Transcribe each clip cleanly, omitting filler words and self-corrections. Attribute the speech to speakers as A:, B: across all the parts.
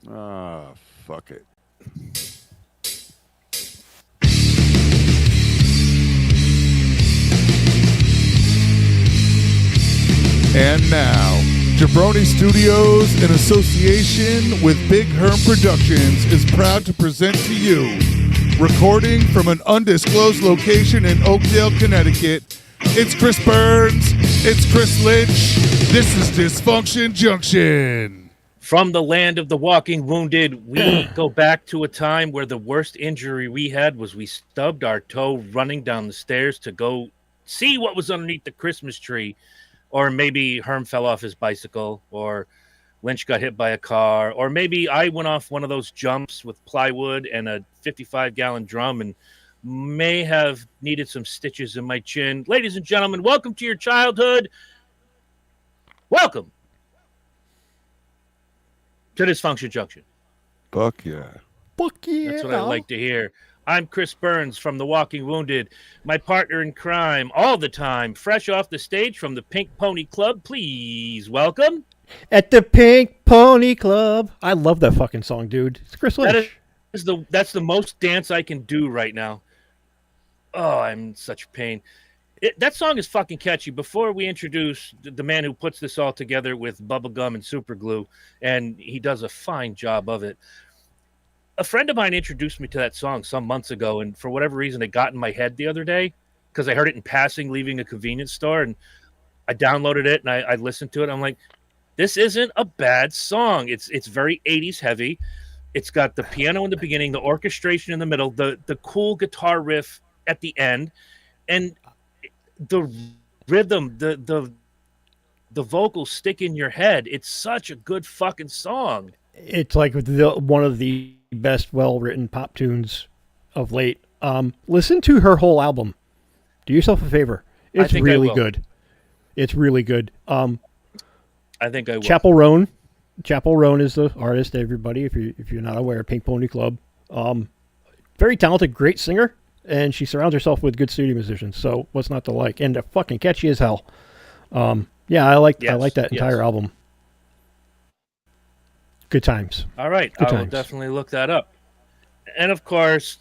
A: Ah, fuck it. And now, Jabroni Studios, in association with Big Herm Productions, is proud to present to you, recording from an undisclosed location in Oakdale, Connecticut, it's Chris Burns, it's Chris Lynch, this is Dysfunction Junction.
B: From the land of the walking wounded, we go back to a time where the worst injury we had was we stubbed our toe running down the stairs to go see what was underneath the Christmas tree. Or maybe Herm fell off his bicycle, or Lynch got hit by a car, or maybe I went off one of those jumps with plywood and a 55-gallon drum and may have needed some stitches in my chin. Ladies and gentlemen, welcome to your childhood. Welcome to Dysfunction Junction.
A: Fuck yeah.
C: Fuck yeah.
B: That's what I like to hear. I'm Chris Burns from The Walking Wounded, my partner in crime all the time, fresh off the stage from the Pink Pony Club. Please welcome.
C: At the Pink Pony Club. I love that fucking song, dude. It's Chris Lynch.
B: That's the most dance I can do right now. Oh, I'm in such pain. That song is fucking catchy. Before we introduce the man who puts this all together with bubblegum and super glue, and he does a fine job of it. A friend of mine introduced me to that song some months ago, and for whatever reason, it got in my head the other day because I heard it in passing leaving a convenience store, and I downloaded it and I listened to it. I'm like, this isn't a bad song. It's very 80s heavy. It's got the piano in the beginning, the orchestration in the middle, the cool guitar riff at the end, and the rhythm, the vocals stick in your head. It's such a good fucking song.
C: It's like one of the best well-written pop tunes of late. Listen to her whole album. Do yourself a favor. It's really good. It's really good.
B: I think I will.
C: Chapel Roan is the artist. Everybody, if you're not aware, Pink Pony Club. Very talented, great singer, and she surrounds herself with good studio musicians. So what's not to like? And they're fucking catchy as hell. Yeah, I like that entire album. Good times.
B: All right. I will definitely look that up. And of course,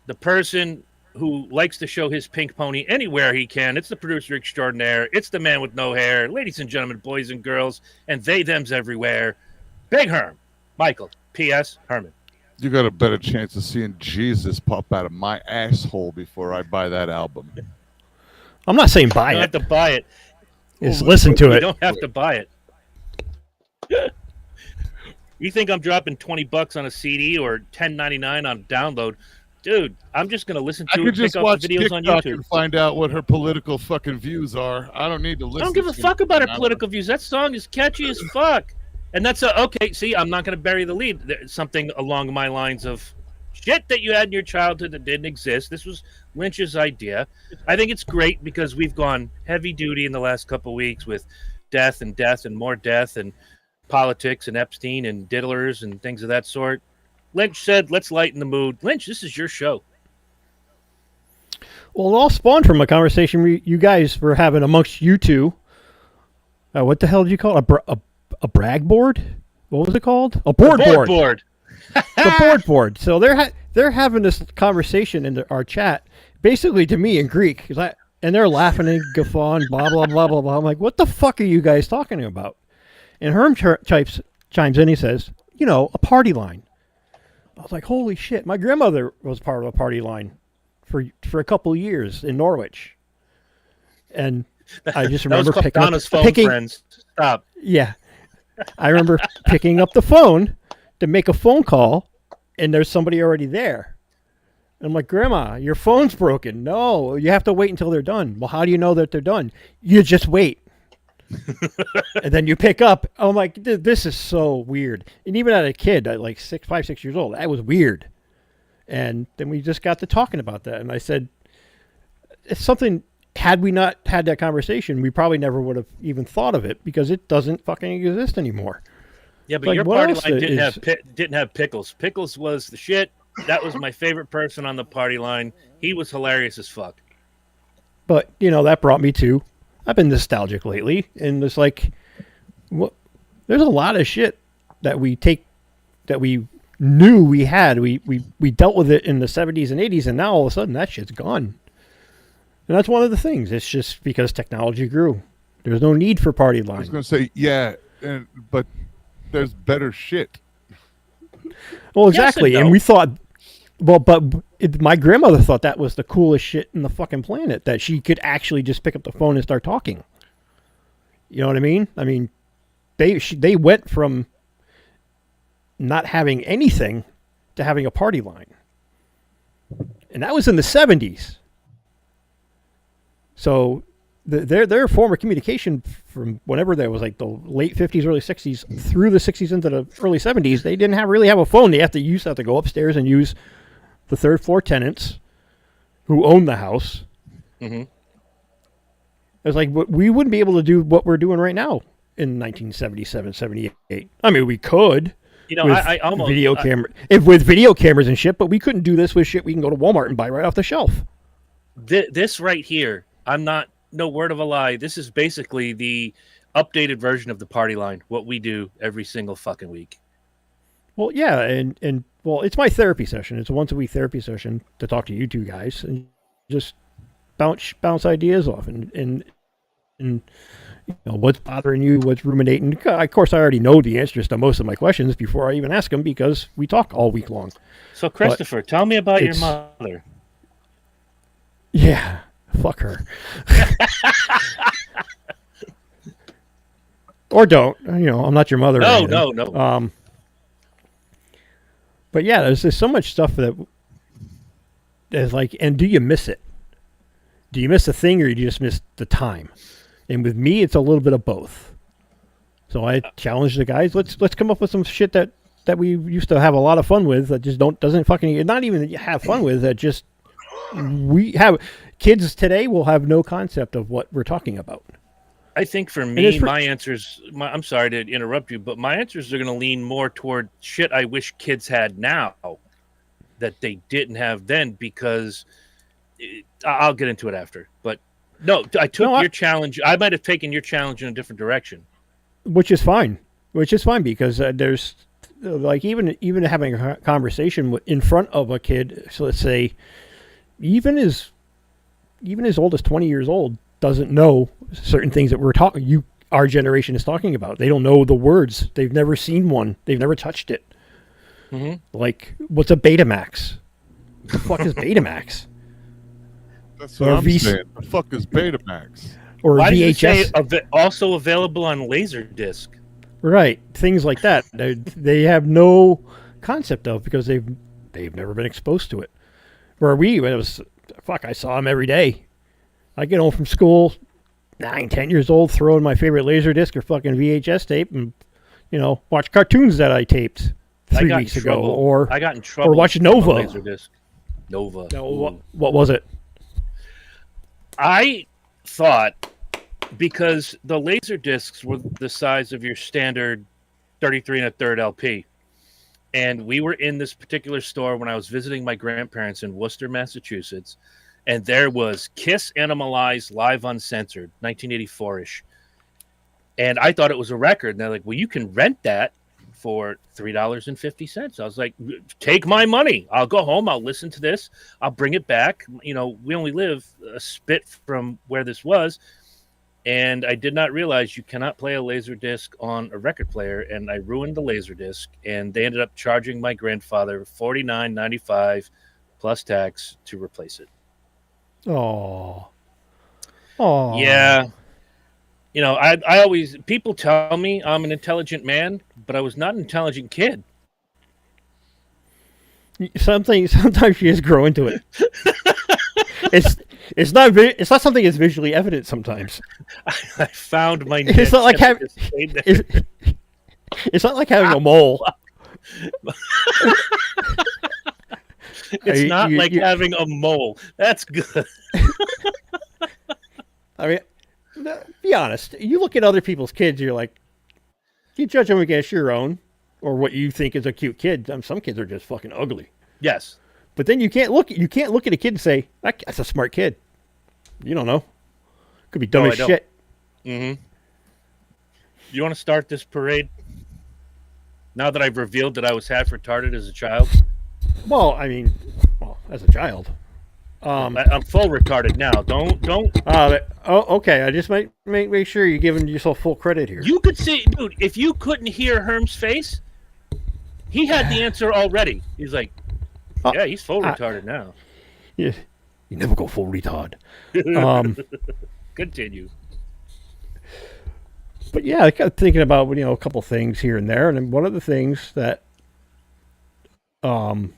B: the person who likes to show his pink pony anywhere he can, it's the producer extraordinaire. It's the man with no hair. Ladies and gentlemen, boys and girls, and they, thems everywhere. Big Herm. Michael. P.S. Herman.
A: You got a better chance of seeing Jesus pop out of my asshole before I buy that album.
C: I'm not saying buy
B: You
C: it.
B: don't have to buy it.
C: Just listen to it.
B: You don't have to buy it. You think I'm dropping $20 on a CD or $10.99 on a download? Dude, I'm just going to listen to it,
A: just
B: pick
A: watch
B: up the videos
A: TikTok
B: on YouTube.
A: and find out what her political fucking views are. I don't need to listen.
B: I don't give a fuck about her political views. That song is catchy as fuck. And that's okay, see, I'm not going to bury the lead. There's something along my lines of shit that you had in your childhood that didn't exist. This was Lynch's idea. I think it's great because we've gone heavy duty in the last couple of weeks with death and more death and politics and Epstein and diddlers and things of that sort. Lynch said, let's lighten the mood. Lynch, this is your show.
C: Well, it all spawned from a conversation you guys were having amongst you two. What the hell did you call it? A brag board? What was it called? A board. The board. So they're having this conversation in our chat, basically to me in Greek, and they're laughing and guffawing, blah blah blah blah blah. I'm like, what the fuck are you guys talking about? And Herm chimes in. He says, a party line. I was like, holy shit. My grandmother was part of a party line for a couple of years in Norwich. And I just remember
B: picking friends. Stop.
C: Yeah. I remember picking up the phone to make a phone call, and there's somebody already there. And I'm like, Grandma, your phone's broken. No, you have to wait until they're done. Well, how do you know that they're done? You just wait. And then you pick up. I'm like, this is so weird. And even as a kid, at like 5, 6 years old, that was weird. And then we just got to talking about that. And I said, it's something, had we not had that conversation, we probably never would have even thought of it because it doesn't fucking exist anymore.
B: Yeah, but your party line didn't have Pickles. Pickles was the shit. That was my favorite person on the party line. He was hilarious as fuck.
C: But, that brought me to, I've been nostalgic lately, and it's like, there's a lot of shit that we knew we had. We dealt with it in the 70s and 80s, and now all of a sudden that shit's gone. And that's one of the things. It's just because technology grew. There's no need for party line.
A: I was going to say, yeah, but there's better shit.
C: Well, exactly.
B: Yes and
C: And
B: no.
C: we thought, well, but my grandmother thought that was the coolest shit in the fucking planet, that she could actually just pick up the phone and start talking. You know what I mean? I mean, they went from not having anything to having a party line. And that was in the 70s. So their form of communication from whenever there was like the late 50s, early 60s through the 60s into the early 70s, they didn't really have a phone. They have to go upstairs and use the third floor tenants who own the house.
B: Mm-hmm.
C: It's like we wouldn't be able to do what we're doing right now in 1977, 78. I mean, we could.
B: You know,
C: with
B: I almost
C: with video cameras and shit, but we couldn't do this with shit we can go to Walmart and buy right off the shelf.
B: This right here, I'm not, no word of a lie. This is basically the updated version of the party line. What we do every single fucking week.
C: Well, yeah, and well, it's my therapy session. It's a once a week therapy session to talk to you two guys and just bounce ideas off and you know, what's bothering you, what's ruminating. Of course, I already know the answers to most of my questions before I even ask them because we talk all week long.
B: So, Christopher, tell me about your
C: it's-
B: mother.
C: Yeah, fuck her. Or don't. You know, I'm not your mother. or
B: No,
C: anything.
B: no.
C: But yeah, there's so much stuff that is like, and do you miss it? Do you miss a thing or do you just miss the time? And with me, it's a little bit of both. So I challenge the guys. Let's come up with some shit that we used to have a lot of fun with that just doesn't fucking, not even have fun with, that just we have. Kids today will have no concept of what we're talking about.
B: I think for me, my answers, I'm sorry to interrupt you, but my answers are going to lean more toward shit I wish kids had now that they didn't have then, because I'll get into it after. But no, I took your challenge. I might have taken your challenge in a different direction.
C: Which is fine. Because there's like even having a conversation in front of a kid. So let's say even as old as 20 years old doesn't know certain things that our generation is talking about. They don't know the words. They've never seen one. They've never touched it.
B: Mm-hmm.
C: Like, what's a Betamax? What the fuck is Betamax?
A: That's what I'm saying. The fuck is Betamax?
C: Or
B: Why
C: VHS?
B: did you say also available on Laserdisc?
C: Right, things like that. They have no concept of, because they've never been exposed to it. Where I saw them every day. I get home from school, 9, 10 years old, throw in my favorite Laserdisc or fucking VHS tape, and watch cartoons that I taped 3 weeks ago, or
B: I got in trouble,
C: or watch Nova.
B: Laserdisc. Nova.
C: No, what was it?
B: I thought, because the Laserdiscs were the size of your standard 33 1/3 LP, and we were in this particular store when I was visiting my grandparents in Worcester, Massachusetts, and there was Kiss Animalized Live Uncensored, 1984-ish. And I thought it was a record. And they're like, well, you can rent that for $3.50. I was like, take my money. I'll go home. I'll listen to this. I'll bring it back. We only live a spit from where this was. And I did not realize you cannot play a Laserdisc on a record player. And I ruined the Laserdisc. And they ended up charging my grandfather $49.95 plus tax to replace it.
C: Oh.
B: Yeah. I always, people tell me I'm an intelligent man, but I was not an intelligent kid.
C: Sometimes you just grow into it. It's not something that's visually evident sometimes.
B: I found my
C: It's not like having it's not like having a mole.
B: It's not like having a mole. That's good.
C: I mean, be honest. You look at other people's kids, you're like, you judge them against your own or what you think is a cute kid. Some kids are just fucking ugly.
B: Yes.
C: But then you can't look at a kid and say, that's a smart kid. You don't know. Could be dumb as shit.
B: Don't. Mm-hmm. You want to start this parade? Now that I've revealed that I was half retarded as a child.
C: Well, I mean, as a child.
B: I'm full retarded now. Don't.
C: Okay. I just might make sure you're giving yourself full credit here.
B: You could see, dude. If you couldn't hear Herm's face, he had the answer already. He's like, yeah, he's full retarded now.
C: Yeah, you never go full retard.
B: Continue.
C: But yeah, I got thinking about a couple things here and there, and one of the things that the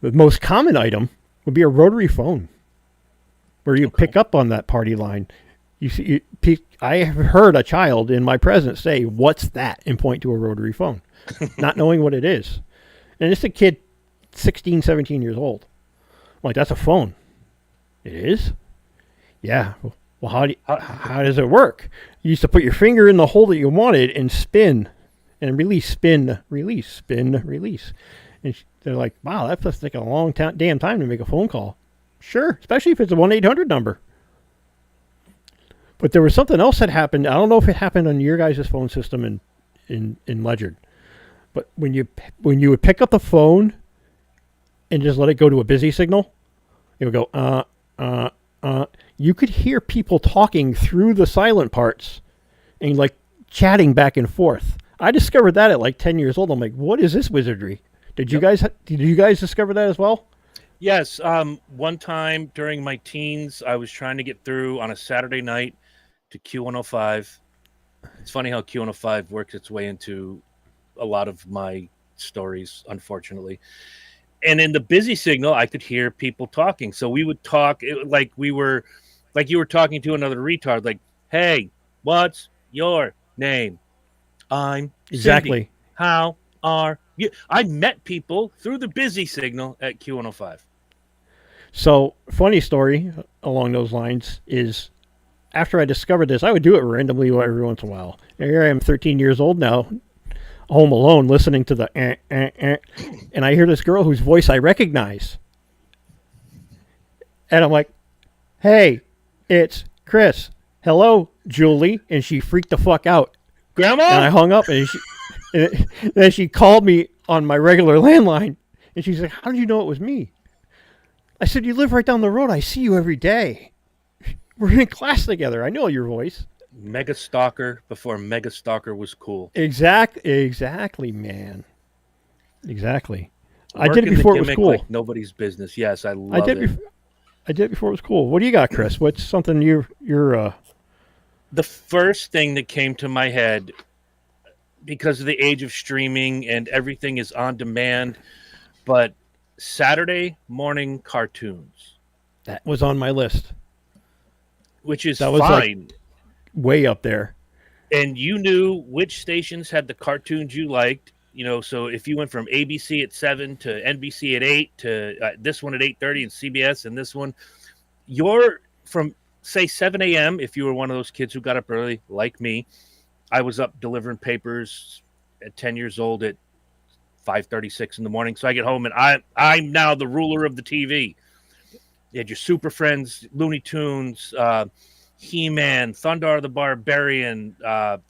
C: most common item would be a rotary phone, where you pick up on that party line. I have heard a child in my presence say, "What's that?" and point to a rotary phone, not knowing what it is. And it's a kid 16, 17 years old. I'm like, that's a phone. It is? Yeah. Well, how does it work? You used to put your finger in the hole that you wanted and spin and release, spin, release, spin, release. And they're like, wow, that must take a long damn time to make a phone call. Sure, especially if it's a 1-800 number. But there was something else that happened. I don't know if it happened on your guys' phone system in Ledyard. But when you would pick up the phone and just let it go to a busy signal, it would go, you could hear people talking through the silent parts and like chatting back and forth. I discovered that at like 10 years old. I'm like, what is this wizardry? Did you guys discover that as well?
B: Yes. One time during my teens, I was trying to get through on a Saturday night to Q105. It's funny how Q105 works its way into a lot of my stories, unfortunately. And in the busy signal, I could hear people talking. So we would talk like you were talking to another retard. Like, hey, what's your name? I'm
C: exactly.
B: Cindy. How are you? I met people through the busy signal at Q105.
C: So, funny story along those lines is after I discovered this, I would do it randomly every once in a while. And here I am, 13 years old now, home alone, listening to the and I hear this girl whose voice I recognize. And I'm like, hey, it's Chris. Hello, Julie. And she freaked the fuck out.
B: Grandma?
C: And I hung up, and then she called me on my regular landline. And she's like, how did you know it was me? I said, you live right down the road. I see you every day. We're in class together. I know your voice.
B: Mega Stalker before Mega Stalker was cool.
C: Exactly, man. Exactly. I did it
B: Working
C: before
B: the
C: it was
B: gimmick
C: cool.
B: Like nobody's business. Yes, I love it.
C: I did it before it was cool. What do you got, Chris? What's something you're
B: The first thing that came to my head, because of the age of streaming and everything is on demand, but Saturday morning cartoons.
C: That was on my list.
B: Which is
C: that was
B: fine.
C: Like way up there.
B: And you knew which stations had the cartoons you liked. So if you went from ABC at 7 to NBC at 8 to this one at 8:30 and CBS and this one, you're from, say, 7 a.m. If you were one of those kids who got up early, like me. I was up delivering papers at 10 years old at 5:36 in the morning. So I get home and I'm now the ruler of the TV. You had your Super Friends, Looney Tunes, He-Man, Thundar the Barbarian,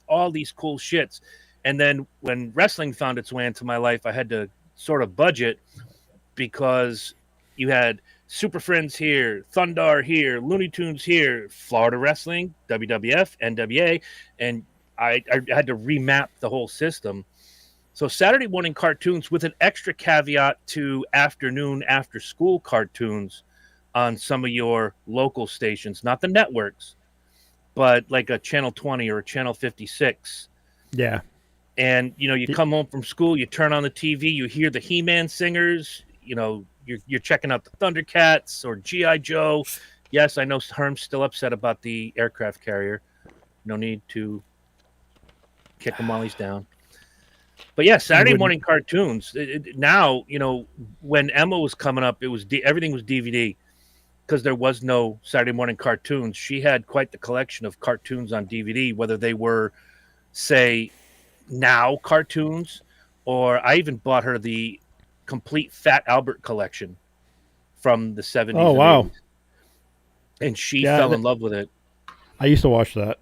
B: all these cool shits. And then when wrestling found its way into my life, I had to sort of budget because you had Super Friends here, Thundar here, Looney Tunes here, Florida Wrestling, WWF, NWA, and I had to remap the whole system. So Saturday morning cartoons with an extra caveat to afternoon after school cartoons on some of your local stations, not the networks, but like a Channel 20 or a Channel 56.
C: Yeah.
B: And, you come home from school, you turn on the TV, you hear the He-Man singers, you're checking out the Thundercats or G.I. Joe. Yes, I know Herm's still upset about the aircraft carrier. No need to kick him while he's down. But yeah, Saturday morning cartoons. Now, when Emma was coming up, it was everything was DVD because there was no Saturday morning cartoons. She had quite the collection of cartoons on DVD, whether they were, say, now cartoons, or I even bought her the complete Fat Albert collection from the 70s.
C: Oh, wow.
B: 80s. And she fell in love with it.
C: I used to watch that.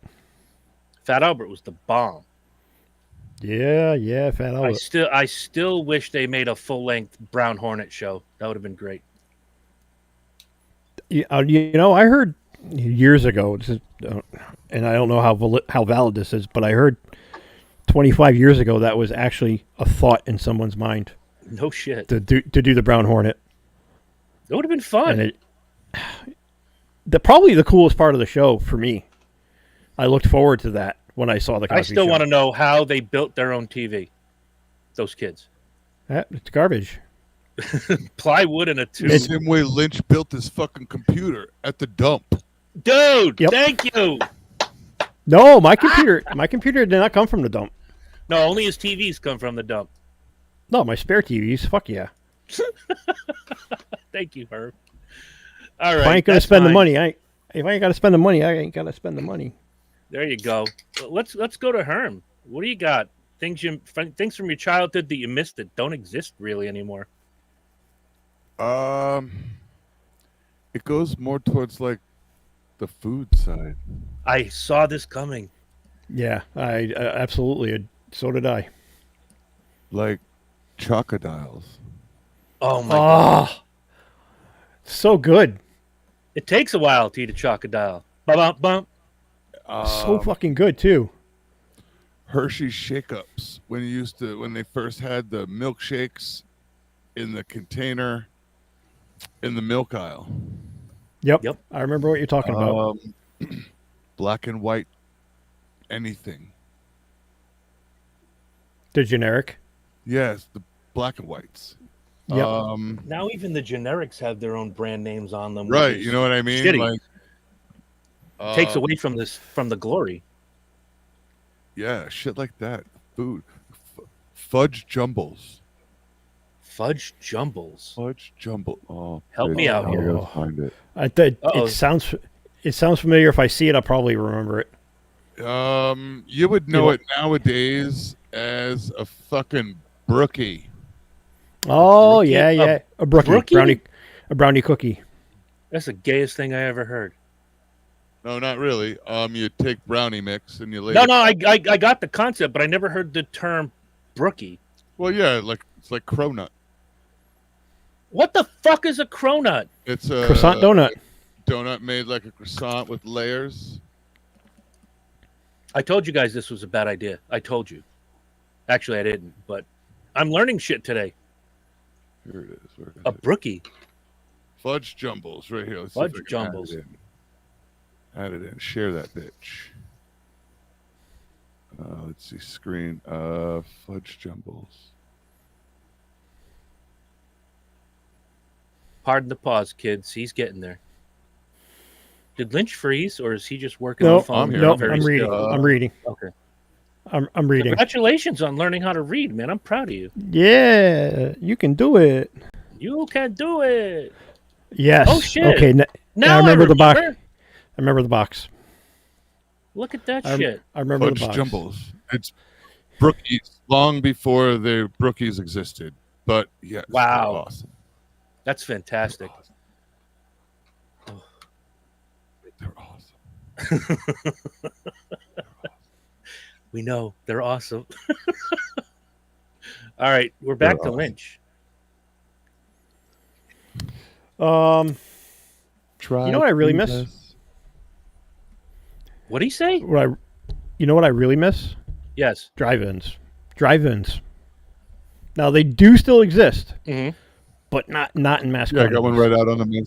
B: Fat Albert was the bomb.
C: Yeah, fan of it.
B: I still wish they made a full length Brown Hornet show. That would have been great.
C: I heard years ago, and I don't know how valid this is, but I heard 25 years ago that was actually a thought in someone's mind
B: No shit.
C: to do the Brown Hornet.
B: It would have been fun.
C: And probably the coolest part of the show for me. I looked forward to that when I saw the Cosby
B: I still
C: Show.
B: want to know how they built their own TV. Those kids.
C: It's garbage.
B: Plywood and a tube.
A: The same way Lynch built his fucking computer at the dump.
B: Dude,
C: Yep.
B: thank you.
C: No, my computer did not come from the dump.
B: No, only his TVs come from the dump.
C: No, my spare TVs. Fuck yeah.
B: Thank you, Herb. All right.
C: If I ain't gonna
B: that's
C: spend the
B: fine.
C: money, if I ain't gotta spend the money, I ain't gotta spend the money.
B: There you go. Let's go to Herm. What do you got? Things from your childhood that you missed that don't exist really anymore.
A: It goes more towards like the food side.
B: I saw this coming.
C: Yeah, I absolutely. So did I.
A: Like chocodiles.
B: Oh my god.
C: So good.
B: It takes a while to eat a chocodile. Bump bump.
C: So fucking good too.
A: Hershey Shake-Ups when they first had the milkshakes in the container in the milk aisle.
C: Yep. I remember what you're talking about.
A: Black and white anything.
C: The generic.
A: Yes, the black and whites.
C: Yep.
B: Now even the generics have their own brand names on them.
A: Right,
B: which is
A: you know what I mean?
B: shitty.
A: Like
B: Takes away from the glory.
A: yeah, shit like that. Food. Fudge jumbles.
B: Fudge jumbles.
A: Fudge jumble. Oh,
B: Help me out here.
A: I gotta find it.
C: It sounds familiar. If I see it, I'll probably remember it.
A: You would know it nowadays as a fucking brookie.
C: Oh
B: Brookie?
C: yeah. A
B: brookie?
C: brownie cookie.
B: That's the gayest thing I ever heard.
A: No, not really. You take brownie mix and you lay.
B: No, I got the concept, but I never heard the term brookie.
A: Well, yeah, it's like cronut.
B: What the fuck is a cronut?
A: It's a
C: Croissant donut.
A: Donut made like a croissant with layers.
B: I told you guys this was a bad idea. I told you. Actually, I didn't, but I'm learning shit today.
A: Here it is. Where is
B: A
A: it?
B: brookie.
A: Fudge jumbles right here. Let's
B: Fudge
A: see if I can
B: jumbles.
A: Add it in. Share that bitch. Let's see. Screen. Fudge jumbles.
B: Pardon the pause, kids. He's getting there. Did Lynch freeze, or is he just working on the phone?
A: I'm here.
C: Nope,
B: Very
C: I'm reading.
B: still?
C: I'm reading.
B: Okay.
C: I'm reading.
B: Congratulations on learning how to read, man. I'm proud of you.
C: Yeah, you can do it.
B: You can do it.
C: Yes.
B: Oh, shit.
C: Okay.
B: Now
C: I remember the box. I remember the box.
B: Look at that shit.
C: I remember
A: Fudge
C: the box.
A: jumbles. It's brookies long before the brookies existed. But yeah,
B: Wow.
A: they're awesome.
B: That's fantastic.
A: They're awesome.
B: We know they're awesome. All right, we're back to
A: awesome.
B: Lynch.
A: Try
C: You know what I really miss?
B: What'd he say?
C: You know what I really miss?
B: Yes.
C: Drive-ins. Now they do still exist,
B: Mm-hmm.
C: but not in mass
A: Yeah, I got
C: quantities.
A: one right out on the main.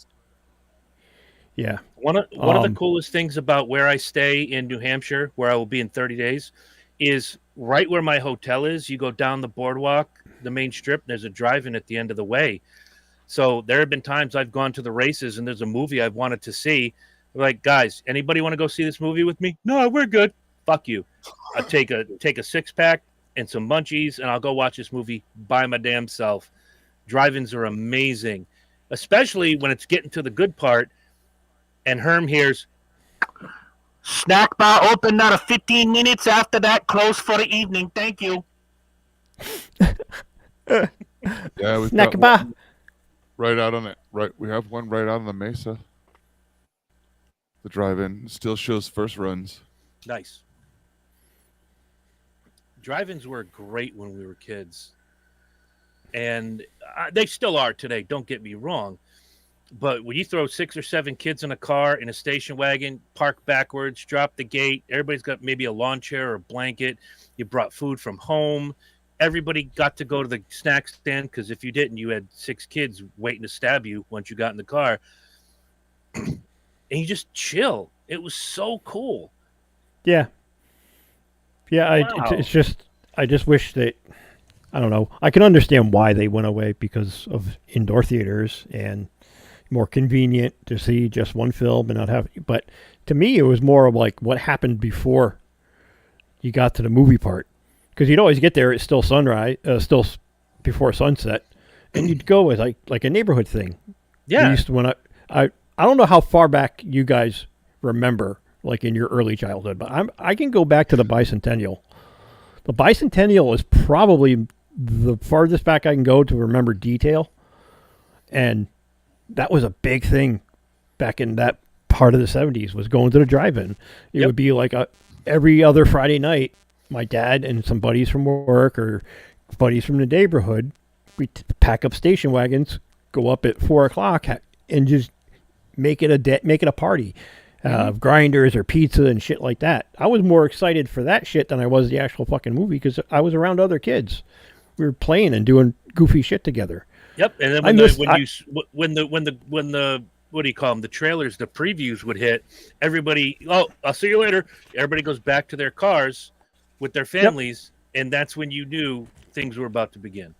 C: Yeah.
B: One of the coolest things about where I stay in New Hampshire, where I will be in 30 days, is right where my hotel is. You go down the boardwalk, the main strip, and there's a drive-in at the end of the way. So there have been times I've gone to the races and there's a movie I've wanted to see. I'm like, guys, anybody want to go see this movie with me? No, we're good. Fuck you. I'll take a 6-pack and some munchies, and I'll go watch this movie by my damn self. Drive-ins are amazing, especially when it's getting to the good part. And Herm hears, snack bar open another 15 minutes. After that, close for the evening. Thank you.
A: Yeah, we
C: Snack
A: got
C: bar.
A: one right out on it. Right, we have one right out on the Mesa. The drive-in still shows first runs.
B: Nice. drive-ins were great when we were kids, and they still are today. Don't get me wrong, but when you throw 6 or 7 kids in a car in a station wagon, park backwards, drop the gate, everybody's got maybe a lawn chair or a blanket. You brought food from home. Everybody got to go to the snack stand because if you didn't, you had 6 kids waiting to stab you once you got in the car. And you just chill. It was so cool.
C: Yeah. Yeah,
B: Wow.
C: it's just, I just wish that, I don't know, I can understand why they went away because of indoor theaters and more convenient to see just one film and not have, but to me it was more of like what happened before you got to the movie part. Because you'd always get there, it's still sunrise, before sunset, and you'd go as like a neighborhood thing.
B: Yeah.
C: We used to, when I don't know how far back you guys remember, like in your early childhood, but I can go back to the Bicentennial. The Bicentennial is probably the farthest back I can go to remember detail, and that was a big thing back in that part of the 70s, was going to the drive-in. It would be like every other Friday night, my dad and some buddies from work or buddies from the neighborhood, we'd pack up station wagons, go up at 4 o'clock and just make it a party. Grinders or pizza and shit like that. I was more excited for that shit than I was the actual fucking movie because I was around other kids. We were playing and doing goofy shit together.
B: Yep, and then when the what do you call them? The trailers, the previews would hit. Everybody, I'll see you later. Everybody goes back to their cars with their families, and that's when you knew things were about to begin.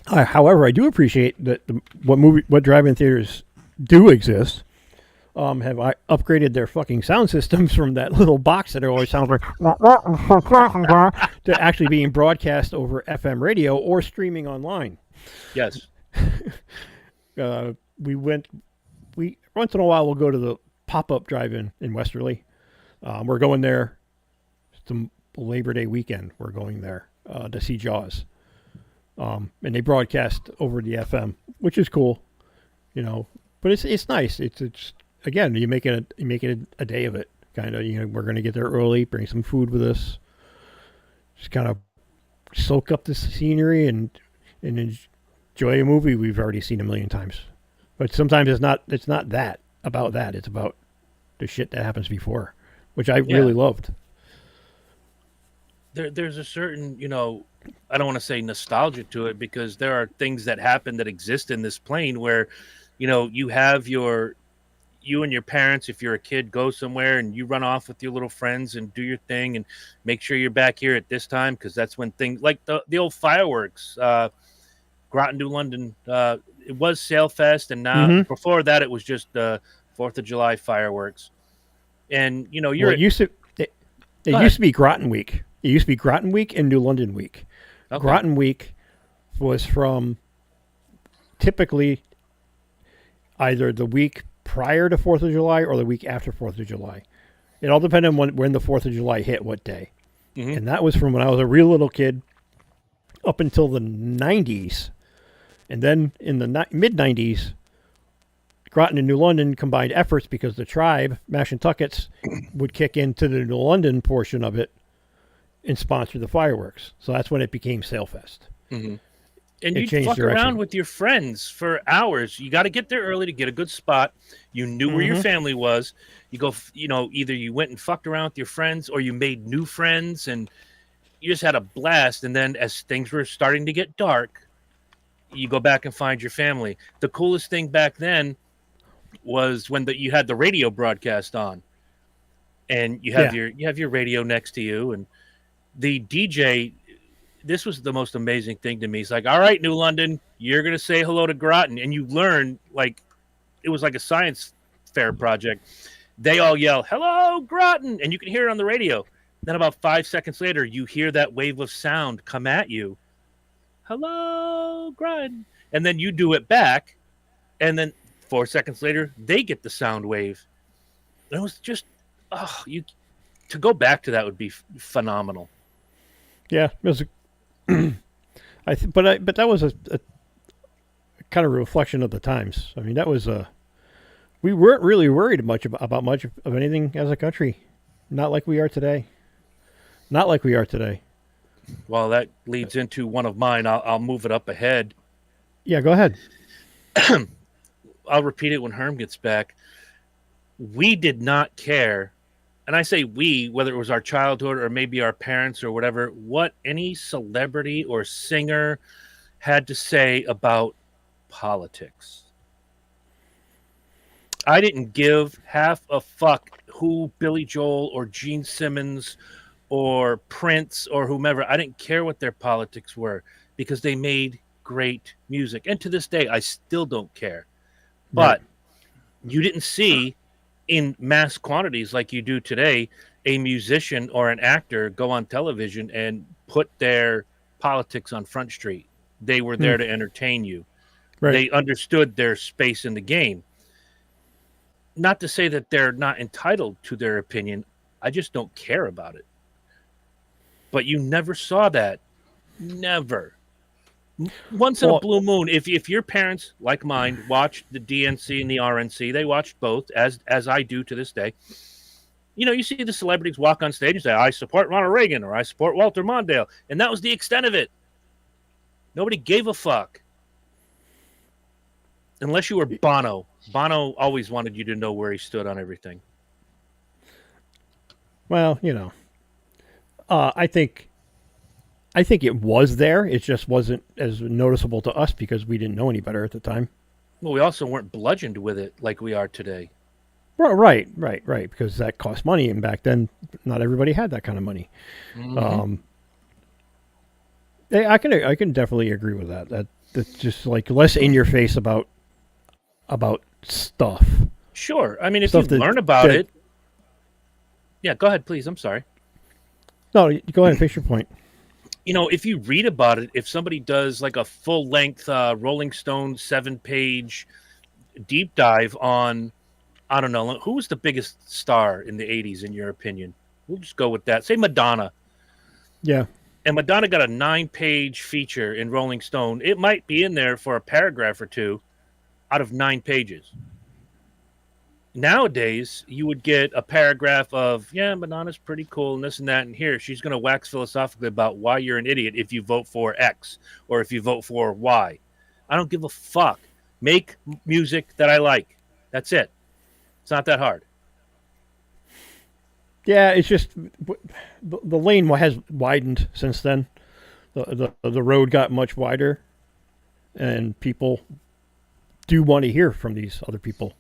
C: However, I do appreciate that what drive-in theaters do exist. Have I upgraded their fucking sound systems from that little box that always sounds like to actually being broadcast over FM radio or streaming online.
B: Yes.
C: We once in a while we'll go to the pop-up drive-in in Westerly. We're going there some Labor Day weekend. We're going there to see Jaws. And they broadcast over the FM, which is cool, but it's nice. It's again, you make it a day of it. Kind of, we're going to get there early, bring some food with us, just kind of soak up the scenery and enjoy a movie we've already seen a million times. But sometimes it's not that about that. It's about the shit that happens before, which I really loved.
B: There's a certain, I don't want to say nostalgia to it because there are things that happen that exist in this plane where, you have you and your parents, if you're a kid, go somewhere and you run off with your little friends and do your thing and make sure you're back here at this time because that's when things like the old fireworks, Groton, New London, it was Sailfest, and now before that it was just the 4th of July fireworks. And it used to
C: be Groton Week. It used to be Groton Week and New London Week. Okay. Groton Week was from typically either the week prior to 4th of July or the week after 4th of July. It all depended on when the 4th of July hit, what day. Mm-hmm. And that was from when I was a real little kid up until the 90s. And then in the mid-90s, Groton and New London combined efforts because the tribe, Mashantuckets, would kick into the New London portion of it and sponsor the fireworks. So that's when it became Sailfest.
B: Mm-hmm. And you'd fuck around with your friends for hours. You got to get there early to get a good spot. You knew where your family was. You go, either you went and fucked around with your friends or you made new friends and you just had a blast. And then as things were starting to get dark, you go back and find your family. The coolest thing back then was when you had the radio broadcast on and you have your radio next to you and the DJ. This was the most amazing thing to me. He's like, all right, New London, you're going to say hello to Groton. And you learn, like, it was like a science fair project. They all yell, hello, Groton. And you can hear it on the radio. Then about 5 seconds later, you hear that wave of sound come at you. Hello, Groton. And then you do it back. And then 4 seconds later, they get the sound wave. And it was just, to go back to that would be phenomenal.
C: Yeah, it was but that was a kind of a reflection of the times. I mean, that was we weren't really worried about much of anything as a country, not like we are today. Not like we are today.
B: Well, that leads into one of mine. I'll move it up ahead.
C: Yeah, go ahead.
B: I'll repeat it when Herm gets back. We did not care, and I say we, whether it was our childhood or maybe our parents or whatever, what any celebrity or singer had to say about politics. I didn't give half a fuck who Billy Joel or Gene Simmons or Prince or whomever. I didn't care what their politics were because they made great music. And to this day, I still don't care. But you didn't see in mass quantities like you do today a musician or an actor go on television and put their politics on Front Street. They were there to entertain you.
C: Right.
B: They understood their space in the game. Not to say that they're not entitled to their opinion. I just don't care about it. But you never saw that. Never. Once in a blue moon, if your parents, like mine, watched the DNC and the RNC, they watched both, as I do to this day. You know, you see the celebrities walk on stage and say, I support Ronald Reagan or I support Walter Mondale. And that was the extent of it. Nobody gave a fuck. Unless you were Bono. Bono always wanted you to know where he stood on everything.
C: Well, you know, I think it was there. It just wasn't as noticeable to us because we didn't know any better at the time.
B: Well, we also weren't bludgeoned with it like we are today.
C: Right. Because that cost money, and back then, not everybody had that kind of money.
B: Mm-hmm.
C: I can definitely agree with that. That's just like less in your face about stuff.
B: Sure. I mean, if you learn about it. Yeah, go ahead, please. I'm sorry.
C: No, go ahead and fix your point.
B: You know, if you read about it, if somebody does like a full-length Rolling Stone 7-page deep dive on, I don't know, who was the biggest star in the 80s, in your opinion? We'll just go with that. Say Madonna.
C: Yeah.
B: And Madonna got a 9-page feature in Rolling Stone. It might be in there for a paragraph or two out of 9 pages. Nowadays, you would get a paragraph of, yeah, Madonna's pretty cool and this and that. And here, she's going to wax philosophically about why you're an idiot if you vote for X or if you vote for Y. I don't give a fuck. Make music that I like. That's it. It's not that hard.
C: Yeah, it's just the lane has widened since then. The road got much wider, and people do want to hear from these other people.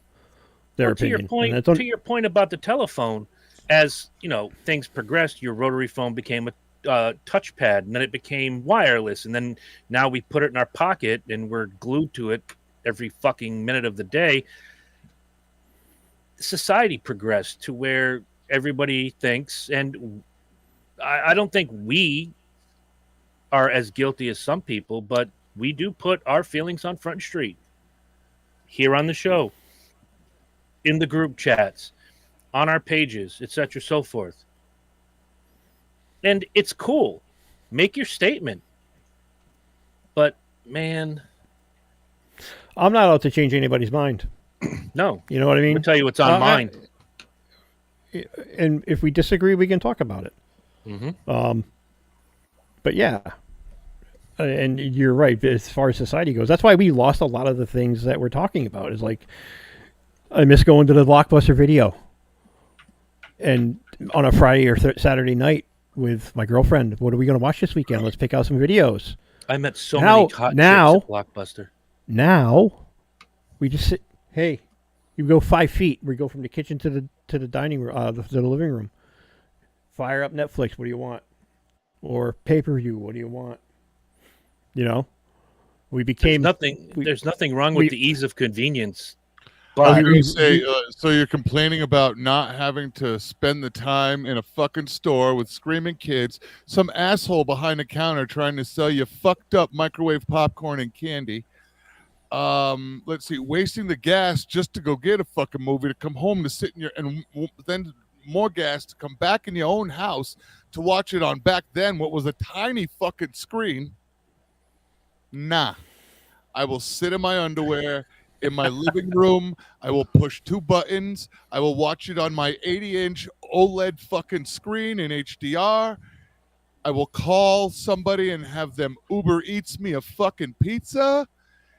C: Their opinion.
B: To your point about the telephone, as you know, things progressed. Your rotary phone became a touchpad, and then it became wireless, and then now we put it in our pocket and we're glued to it every fucking minute of the day. Society progressed to where everybody thinks, and I don't think we are as guilty as some people, but we do put our feelings on Front Street here on the show, in the group chats, on our pages, etc., so forth. And it's cool. Make your statement. But, man,
C: I'm not out to change anybody's mind.
B: No.
C: You know what I mean?
B: I'll tell you what's on mine.
C: And if we disagree, we can talk about it.
B: Mm-hmm.
C: But yeah. And you're right. As far as society goes, that's why we lost a lot of the things that we're talking about. Is like, I miss going to the Blockbuster video, and on a Friday or Saturday night with my girlfriend. What are we going to watch this weekend? Let's pick out some videos.
B: I met so many hot chicks at Blockbuster.
C: Now, we just sit. Hey, you go 5 feet. We go from the kitchen to the dining room, the living room. Fire up Netflix. What do you want? Or pay-per-view. What do you want? You know, we became
B: There's nothing wrong with the ease of convenience.
A: But I was going to say, so you're complaining about not having to spend the time in a fucking store with screaming kids, some asshole behind the counter trying to sell you fucked up microwave popcorn and candy. Let's see, wasting the gas just to go get a fucking movie, to come home to sit in your, and then more gas to come back in your own house to watch it on back then what was a tiny fucking screen. Nah, I will sit in my underwear in my living room. I will push 2 buttons. I will watch it on my 80-inch OLED fucking screen in HDR, I will call somebody and have them Uber Eats me a fucking pizza.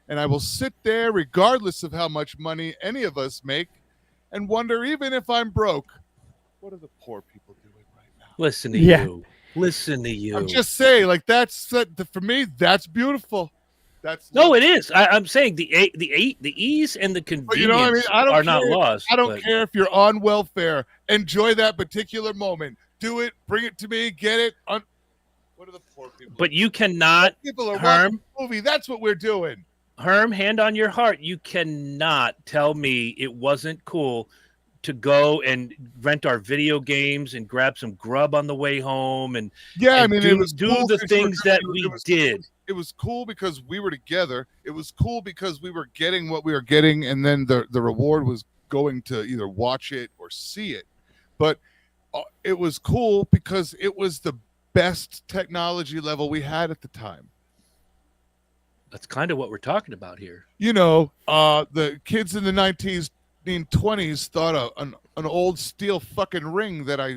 A: And I will sit there, regardless of how much money any of us make, and wonder, even if I'm broke, what are the poor people doing right now?
B: Listen to you. Listen to you.
A: I'm just saying, like, for me, that's beautiful.
B: No, it is. I'm saying the ease and the convenience
A: but you know what I mean? I don't
B: are
A: care,
B: not lost.
A: I don't care if you're on welfare. Enjoy that particular moment. Do it. Bring it to me. Get it. What are the poor people?
B: But you cannot.
A: People are watching a movie. That's what we're doing.
B: Herm, hand on your heart, you cannot tell me it wasn't cool to go and rent our video games and grab some grub on the way home and
A: it was
B: do
A: cool
B: the things that we did.
A: It was cool because we were together. It was cool because we were getting what we were getting, and then the reward was going to either watch it or see it. But it was cool because it was the best technology level we had at the time.
B: That's kind of what we're talking about here.
A: You know, the kids in the 1920s thought an old steel fucking ring that I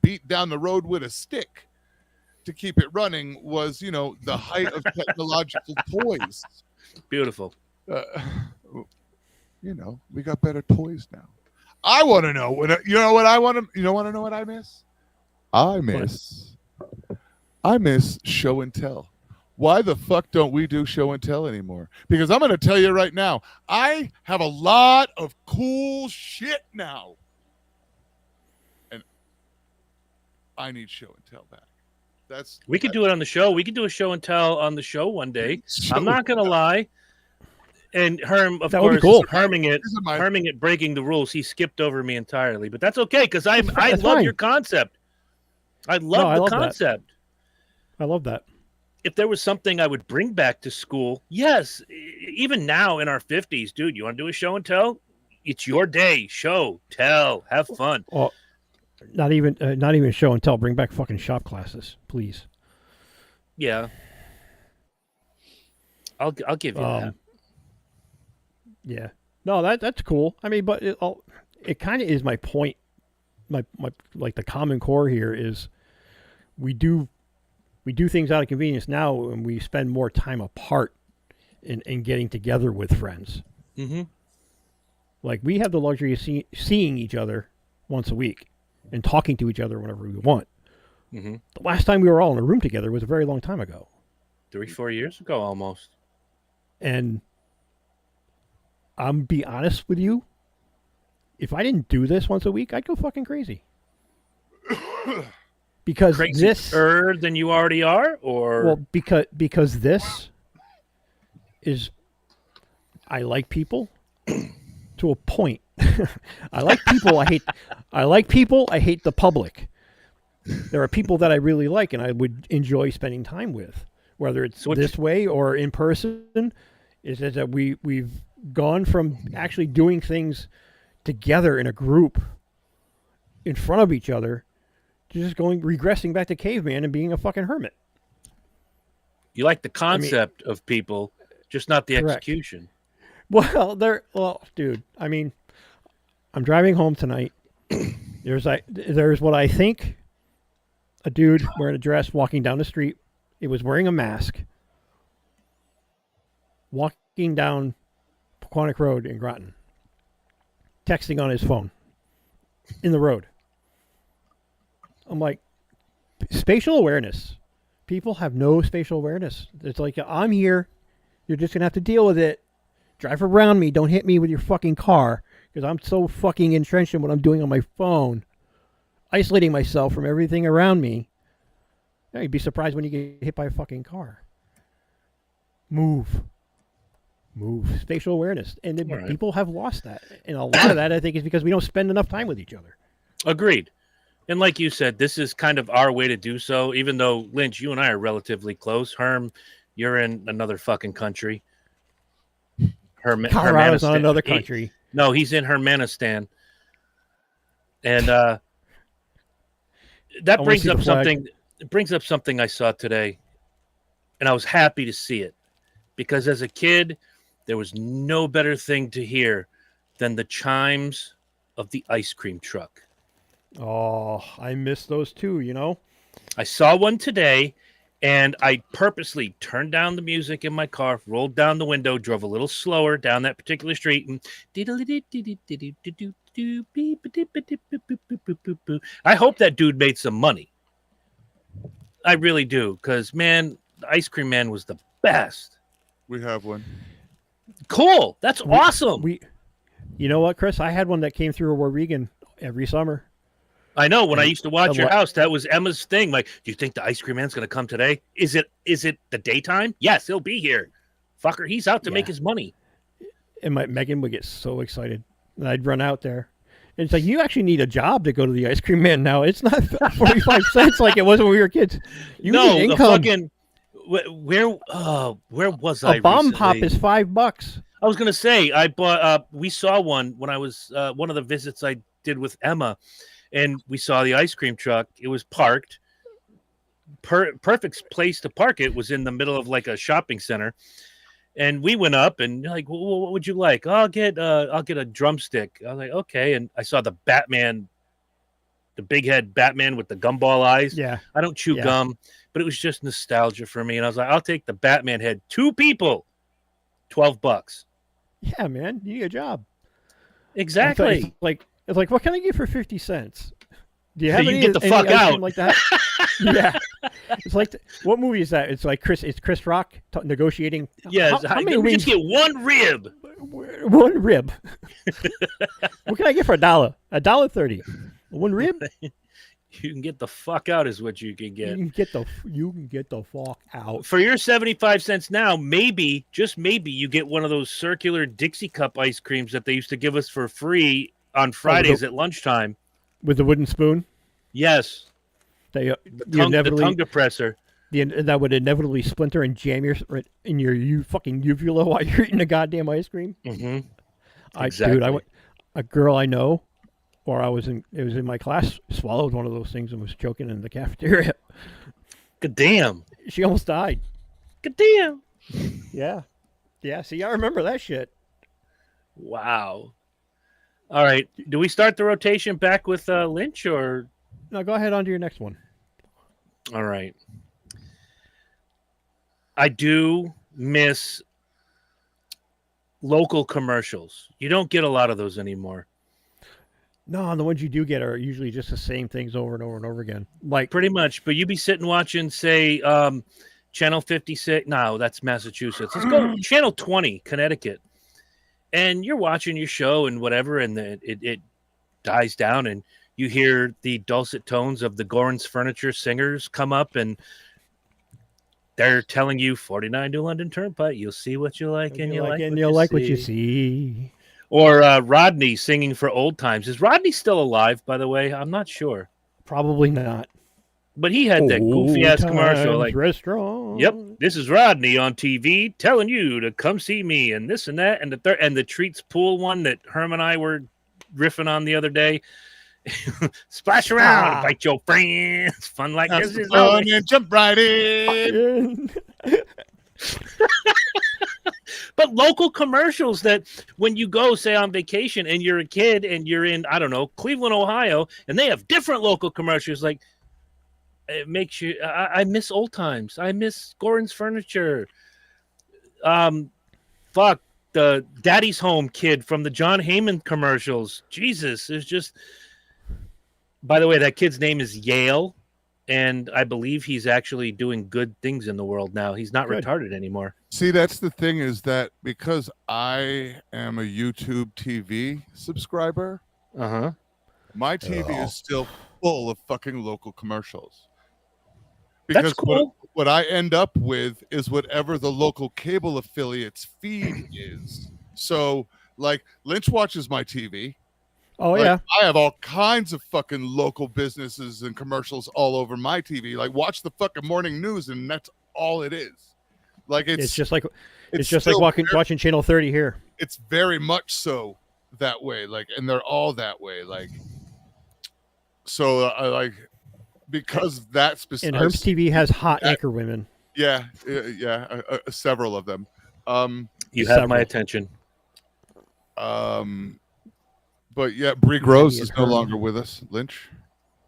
A: beat down the road with a stick to keep it running was, you know, the height of technological toys.
B: Beautiful.
A: You know, we got better toys now. I want to know you know what I want to. You don't want to know what I miss? I miss show and tell. Why the fuck don't we do show and tell anymore? Because I'm going to tell you right now, I have a lot of cool shit now. And I need show and tell back.
B: We could do it on the show. We could do a show and tell on the show one day. I'm not going to lie. And Herm, of course,
C: cool.
B: Herming it, breaking the rules. He skipped over me entirely. But that's okay because I love your concept. I love the concept.
C: I love that.
B: If there was something I would bring back to school, yes, even now in our 50s, dude, you want to do a show and tell? It's your day. Show, tell, have fun.
C: Well, not even show and tell. Bring back fucking shop classes, please.
B: Yeah, I'll give you that.
C: Yeah, no, that's cool. I mean, but it kind of is my point. My like the common core here is we do things out of convenience now, and we spend more time apart in getting together with friends.
B: Mm-hmm.
C: Like, we have the luxury of seeing each other once a week and talking to each other whenever we want.
B: Mm-hmm.
C: The last time we were all in a room together was a very long time ago.
B: 3-4 years ago, almost.
C: And I'm be honest with you, if I didn't do this once a week, I'd go fucking crazy. Because
B: crazier than you already are, or
C: because this is, I like people to a point. I like people. I hate the public. There are people that I really like, and I would enjoy spending time with, whether it's this way or in person. Is that we've gone from actually doing things together in a group in front of each other, just regressing back to caveman and being a fucking hermit.
B: You like the concept of people, just not the execution.
C: Well, dude, I mean, I'm driving home tonight. There's what I think a dude wearing a dress walking down the street. It was wearing a mask, walking down Quantic Road in Groton, texting on his phone in the road. I'm like, spatial awareness. People have no spatial awareness. It's like, I'm here. You're just going to have to deal with it. Drive around me. Don't hit me with your fucking car. Because I'm so fucking entrenched in what I'm doing on my phone. Isolating myself from everything around me. Yeah, you'd be surprised when you get hit by a fucking car. Move. Spatial awareness. And people have lost that. And a lot of that, I think, is because we don't spend enough time with each other.
B: Agreed. And like you said, this is kind of our way to do so, even though, Lynch, you and I are relatively close. Herm, you're in another fucking country.
C: Colorado's not another country.
B: No, he's in Hermanistan. And that brings up something. It brings up something I saw today, and I was happy to see it. Because as a kid, there was no better thing to hear than the chimes of the ice cream truck.
C: Oh, I miss those too, you know?
B: I saw one today, and I purposely turned down the music in my car, rolled down the window, drove a little slower down that particular street, and I hope that dude made some money. I really do, because man, the Ice Cream Man was the best.
A: We have one.
B: Cool. That's awesome.
C: You know what, Chris? I had one that came through Regan every summer.
B: I know. When I used to watch your house, that was Emma's thing. Like, do you think the Ice Cream Man's going to come today? Is it the daytime? Yes, he'll be here. Fucker, he's out to make his money.
C: And Megan would get so excited. And I'd run out there. And it's like, you actually need a job to go to the Ice Cream Man now. It's not 45 cents like it was when we were kids. You need income.
B: Fucking, where was I?
C: A bomb
B: recently?
C: pop is $5.
B: I was going to say, I bought, we saw one when I was, one of the visits I did with Emma. And we saw the ice cream truck. It was parked. Perfect place to park it was in the middle of like a shopping center. And we went up and like, well, what would you like? I'll get a drumstick. I was like, okay. And I saw the Batman, the big head Batman with the gumball eyes.
C: Yeah.
B: I don't chew gum, but it was just nostalgia for me. And I was like, I'll take the Batman head. 2 people, $12.
C: Yeah, man, you need a job.
B: Exactly.
C: It's like, what can I get for 50 cents? Do you have any?
B: Get the fuck out
C: like that? Yeah. It's like, what movie is that? It's like Chris Rock negotiating.
B: Yes.
C: How many wings?
B: Just get 1 rib.
C: 1 rib. What can I get for $1? $1.30. 1 rib?
B: You can get the fuck out is what you can get.
C: You can get the fuck out.
B: For your 75 cents now, maybe, just maybe, you get one of those circular Dixie cup ice creams that they used to give us for free on Fridays at lunchtime.
C: With the wooden spoon?
B: Yes. The tongue depressor.
C: That would inevitably splinter and jam in your fucking uvula while you're eating the goddamn ice cream.
B: Mm-hmm.
C: Dude, a girl I know, or it was in my class, swallowed one of those things and was choking in the cafeteria.
B: Good damn.
C: She almost died.
B: Good damn.
C: Yeah. Yeah, see, I remember that shit.
B: Wow. All right. Do we start the rotation back with Lynch or?
C: No, go ahead on to your next one.
B: All right. I do miss local commercials. You don't get a lot of those anymore.
C: No, the ones you do get are usually just the same things over and over and over again. Like
B: pretty much, but you be sitting watching, say, Channel 56. No, that's Massachusetts. Let's go Channel 20, Connecticut. And you're watching your show and whatever, and it dies down, and you hear the dulcet tones of the Goran's Furniture singers come up, and they're telling you 49 New London Turnpike. You'll see what you like, and you'll like what you see. Or Rodney singing for Old Times. Is Rodney still alive, by the way? I'm not sure.
C: Probably not.
B: But he had that goofy-ass commercial. Like,
C: restaurant.
B: Yep, this is Rodney on TV telling you to come see me and this and that. And the Treats Pool one that Herm and I were riffing on the other day. Splash around and bite your friends. Fun like this is
A: fun and jump right in.
B: But local commercials that when you go, say, on vacation and you're a kid and you're in, I don't know, Cleveland, Ohio, and they have different local commercials. Like, it makes you, I miss Old Times. I miss Goran's Furniture. Fuck, the Daddy's Home kid from the John Heyman commercials. Jesus, it's just, by the way, that kid's name is Yale. And I believe he's actually doing good things in the world now. He's not retarded anymore.
A: See, that's the thing is that because I am a YouTube TV subscriber, my TV is still full of fucking local commercials. Because
B: that's cool.
A: What I end up with is whatever the local cable affiliate's feed is. So, like, Lynch watches my TV.
C: Oh,
A: like,
C: yeah.
A: I have all kinds of fucking local businesses and commercials all over my TV. Like, watch the fucking morning news, and that's all it is. Like, it's just like
C: watching Channel 30 here.
A: It's very much so that way. Like, and they're all that way. Like, so I like because that specific.
C: And Herm's TV has hot anchor women.
A: Yeah, several of them.
B: You have my attention.
A: But yeah, Brie Gross is no longer with us. Lynch.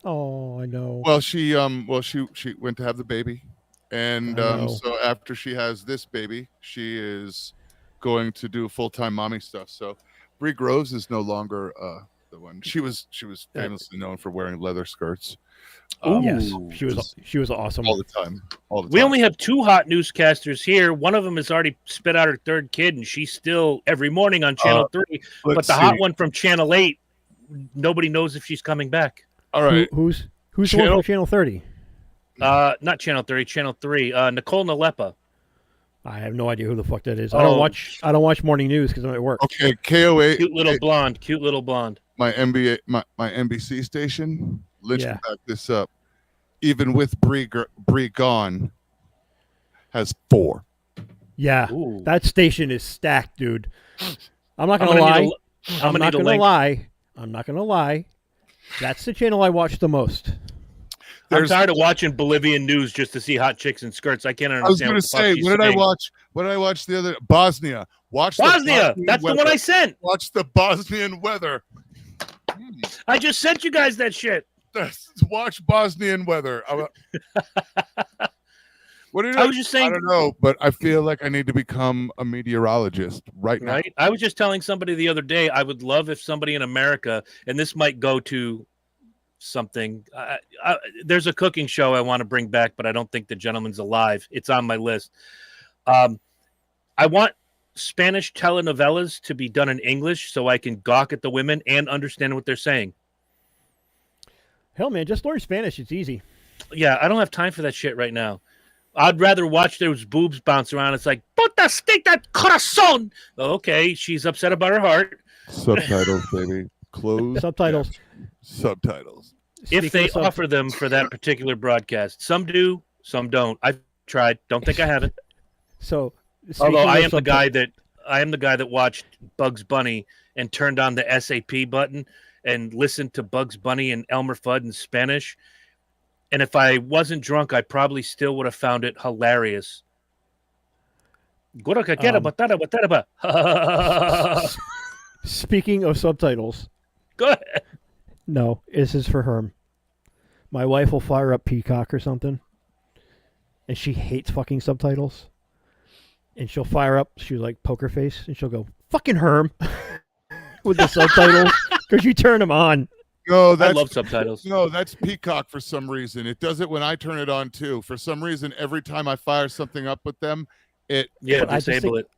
C: Oh, I know.
A: Well, she went to have the baby, and
C: I know.
A: so after she has this baby, she is going to do full-time mommy stuff. So Brie Groves is no longer the one. She was famously known for wearing leather skirts.
C: Yes,
B: Ooh.
C: she was awesome.
A: All the time.
B: We only have 2 hot newscasters here. One of them has already spit out her 3rd kid, and she's still every morning on Channel 3. But the hot one from Channel 8, nobody knows if she's coming back.
A: All right.
C: Who's the one from Channel 30?
B: Not Channel 30, Channel 3. Nicole Nalepa.
C: I have no idea who the fuck that is. I don't watch morning news because I'm at work.
A: Okay, KOA.
B: Cute little blonde.
A: My NBC station. Lynch
C: Yeah.
A: can back this up. Even with Brie gone, has 4.
C: Yeah,
B: Ooh.
C: that station is stacked, dude. I'm not gonna lie. I'm not gonna lie. That's the channel I watch the most.
B: I'm tired of watching Bolivian news just to see hot chicks in skirts. I can't understand.
A: I was going to say, what did I watch? What did I watch the other? Bosnia.
B: Bosnia. That's the one I sent.
A: Watch the Bosnian weather.
B: I just sent you guys that shit.
A: Watch Bosnian weather. What did
B: I was just saying.
A: I don't know, but I feel like I need to become a meteorologist right now.
B: Right. I was just telling somebody the other day, I would love if somebody in America, and this might go to something. There's a cooking show I want to bring back, but I don't think the gentleman's alive. It's on my list. I want Spanish telenovelas to be done in English so I can gawk at the women and understand what they're saying.
C: Hell, man, just learn Spanish. It's easy.
B: Yeah, I don't have time for that shit right now. I'd rather watch those boobs bounce around. It's like, puta stick corazón. Okay, she's upset about her heart.
A: Subtitles, baby. Close.
C: Subtitles.
A: Subtitles.
B: If they offer them for that particular broadcast. Some do, some don't. I've tried. Don't think I haven't.
C: So,
B: although I am the guy that watched Bugs Bunny and turned on the SAP button and listened to Bugs Bunny and Elmer Fudd in Spanish. And if I wasn't drunk, I probably still would have found it hilarious.
C: Speaking of subtitles.
B: Go ahead.
C: No, this is for Herm. My wife will fire up Peacock or something, and she hates fucking subtitles. And she'll fire up, she's like poker face, and she'll go, fucking Herm, with the subtitles, because you turn them on.
A: No,
B: I love subtitles.
A: No, that's Peacock for some reason. It does it when I turn it on too. For some reason, every time I fire something up with them,
B: disable it.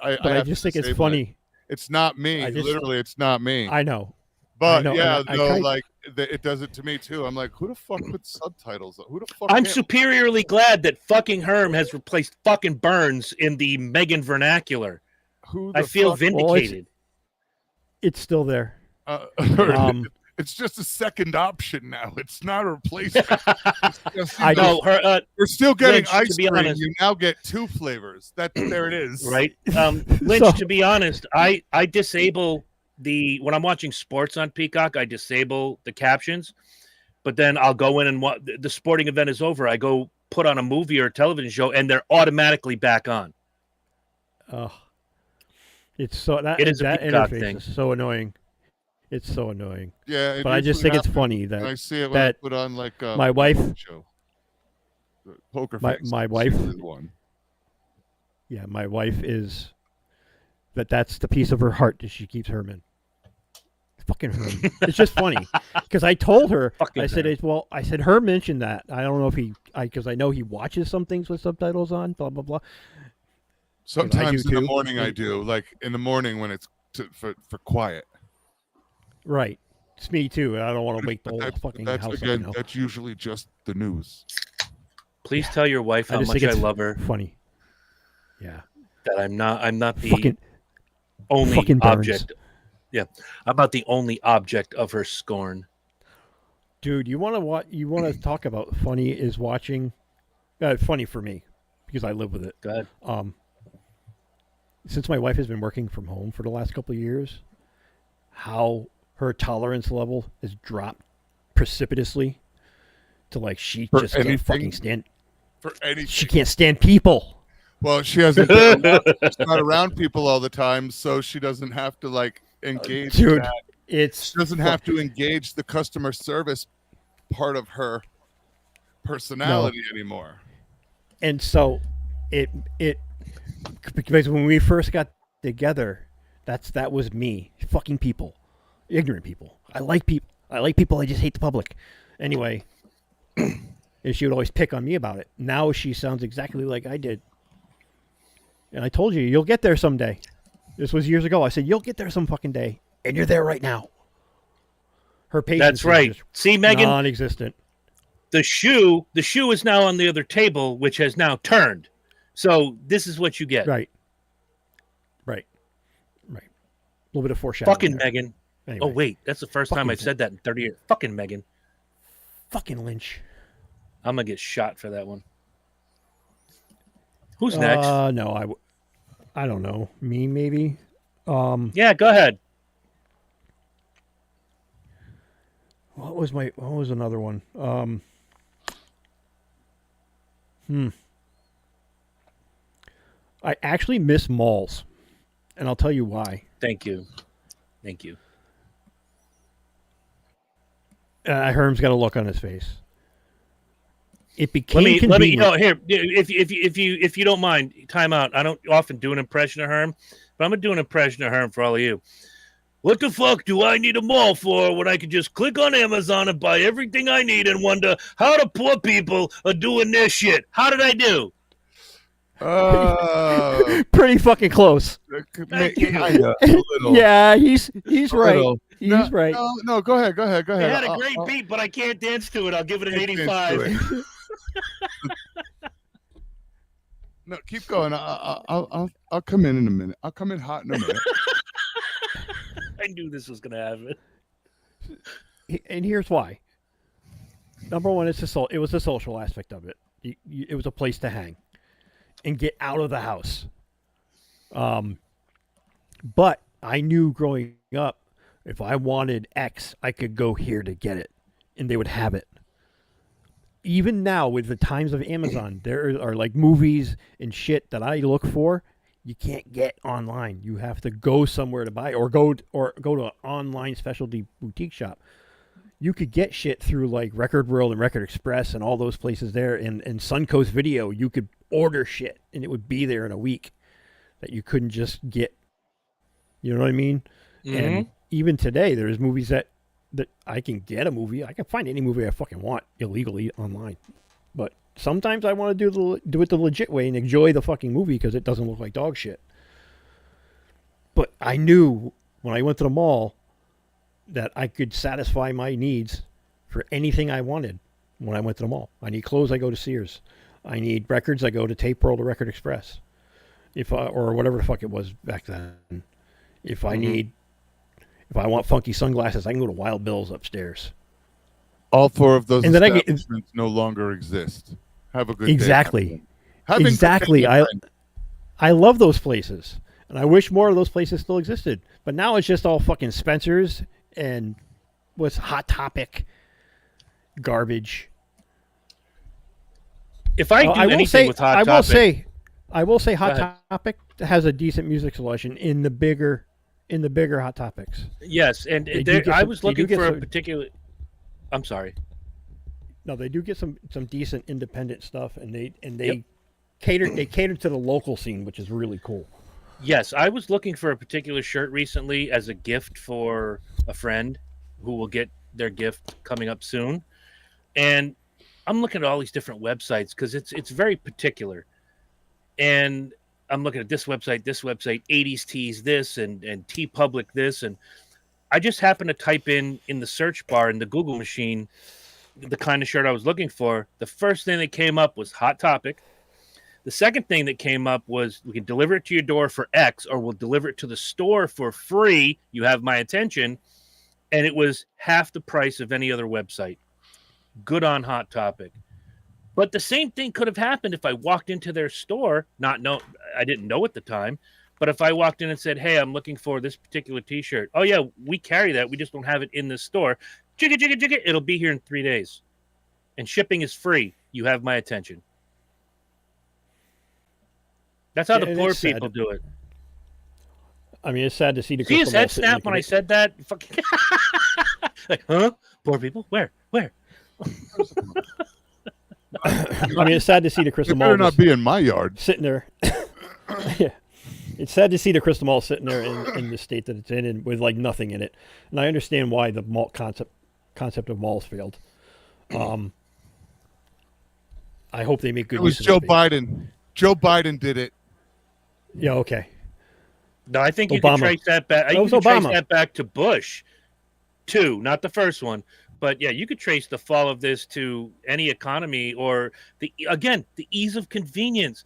C: I just think it's funny.
A: It's not me. Literally, it's not me.
C: I know.
A: But it does it to me too. I'm like, who the fuck puts subtitles? Who the fuck?
B: I'm superiorly glad that fucking Herm has replaced fucking Burns in the Megan vernacular. I feel vindicated.
C: It's still there.
A: It's just a second option now. It's not a replacement.
B: I know.
A: We're still getting
B: Lynch,
A: ice
B: to be
A: cream.
B: honest.
A: You now get 2 flavors. There it is.
B: Right. Lynch, to be honest, I disable when I'm watching sports on Peacock, I disable the captions, but then I'll go in and the sporting event is over. I go put on a movie or a television show and they're automatically back on.
C: Oh, it's so that
B: Peacock
C: interface
B: thing.
C: is so annoying. It's so annoying.
A: Yeah,
C: but I just think it's funny that
A: I see it when I put on like
C: my wife
A: show. Poker
C: my,
A: face.
C: My wife.
A: One.
C: Yeah, my wife is that's the piece of her heart that she keeps Herman. Fucking Herm. It's just funny because I told her. I said, Herm mentioned that. I don't know if because I know he watches some things with subtitles on. Blah blah blah.
A: Sometimes in the morning I do. Like in the morning when it's for quiet.
C: Right. It's me too. I don't want to wake the whole fucking house up.
A: That's usually just the news.
B: Please tell your wife how much I love her.
C: Funny. Yeah.
B: That I'm not the
C: fucking
B: only object. Yeah. I'm not the only object of her scorn.
C: Dude, you want to talk about funny is watching funny for me because I live with it.
B: Go ahead.
C: Since my wife has been working from home for the last couple of years, how her tolerance level has dropped precipitously to like she just can't fucking stand
A: for anything.
C: She can't stand people.
A: Well, she hasn't been she's not around people all the time, so she doesn't have to like engage.
C: Dude,
A: she doesn't have to engage the customer service part of her personality anymore.
C: And so it because when we first got together, that was me. Fucking people. Ignorant people. I like people. I just hate the public. Anyway, and she would always pick on me about it. Now she sounds exactly like I did. And I told you, you'll get there someday. This was years ago. I said, you'll get there some fucking day. And you're there right now. Her patience
B: That's right.
C: is just
B: See, Megan?
C: non-existent.
B: The shoe is now on the other table, which has now turned. So this is what you get.
C: Right. A little bit of foreshadowing.
B: Fucking
C: there.
B: Megan.
C: Anyway.
B: Oh, wait. That's the first time I've said that in 30 years. Fucking Megan.
C: Fucking Lynch.
B: I'm going to get shot for that one. Who's next?
C: No, I don't know. Me, maybe?
B: Yeah, go ahead.
C: What was another one? I actually miss malls, and I'll tell you why.
B: Thank you.
C: Herm's got a look on his face. It became
B: let me
C: convenient.
B: here if you don't mind, time out. I don't often do an impression of Herm, but I'm gonna do an impression of Herm for all of you. What the fuck do I need a mall for when I can just click on Amazon and buy everything I need and wonder how the poor people are doing this shit? How did I do?
C: Pretty fucking close.
A: Kinda, a little.
C: Yeah, he's right.
A: Little.
C: He's right.
A: No, go ahead.
B: It had a great beat, but I can't dance to it. I'll give it an 85.
A: No, keep going. I'll come in a minute. I'll come in hot in a minute.
B: I knew this was gonna happen.
C: And here's why. Number one, it was the social aspect of it. It was a place to hang and get out of the house. But I knew growing up, if I wanted X, I could go here to get it, and they would have it. Even now, with the times of Amazon, there are like movies and shit that I look for. You can't get online. You have to go somewhere to buy, or go to an online specialty boutique shop. You could get shit through like Record World and Record Express and all those places there. And Suncoast Video, you could order shit and it would be there in a week that you couldn't just get. You know what I mean?
B: Mm-hmm.
C: And even today, there's movies that I can get a movie. I can find any movie I fucking want illegally online. But sometimes I want to do it the legit way and enjoy the fucking movie because it doesn't look like dog shit. But I knew when I went to the mall that I could satisfy my needs for anything I wanted when I went to the mall. I need clothes, I go to Sears. I need records, I go to Tape World or Record Express. Or whatever the fuck it was back then. If I want funky sunglasses, I can go to Wild Bill's upstairs.
A: All four of those
C: And then
A: establishments no longer exist. Have a good day.
C: Exactly. I love those places. And I wish more of those places still existed. But now it's just all fucking Spencer's and what's Hot Topic garbage.
B: If I do anything with Hot Topic,
C: I will say Hot Topic has a decent music selection in the bigger Hot Topics.
B: Yes, and I was looking for a particular. I'm sorry.
C: No, they do get some decent independent stuff, and they cater to the local scene, which is really cool.
B: Yes, I was looking for a particular shirt recently as a gift for a friend who will get their gift coming up soon, and I'm looking at all these different websites because it's very particular, and I'm looking at this website, 80s Tees this, and T Public this, and I just happened to type in the search bar in the Google machine the kind of shirt I was looking for. The first thing that came up was Hot Topic. The second thing that came up was we can deliver it to your door for X, or we'll deliver it to the store for free. You have my attention. And it was half the price of any other website. Good on Hot Topic. But the same thing could have happened if I walked into their store, I didn't know at the time, but if I walked in and said, hey, I'm looking for this particular T-shirt. Oh, yeah, we carry that. We just don't have it in the store. Jigga, jigga, jigga. It'll be here in 3 days. And shipping is free. You have my attention. That's how the poor people do it.
C: I mean, it's sad to see the.
B: See his head snap when I said that. Like, huh? Poor people? Where?
C: I mean, it's sad to see the crystal
A: It
C: ball
A: better not be in my yard.
C: sitting there. Yeah. It's sad to see the crystal ball sitting there in the state that it's in and with like nothing in it. And I understand why the malt concept of malls failed. I hope they make good
A: It was
C: use of
A: Joe
C: it.
A: Biden. Joe Biden did it.
C: Yeah, okay.
B: No, I think you
C: Obama.
B: can trace that back.
C: That was
B: You can trace
C: Obama.
B: that back to Bush, too, not the first one. But yeah, you could trace the fall of this to any economy or the ease of convenience.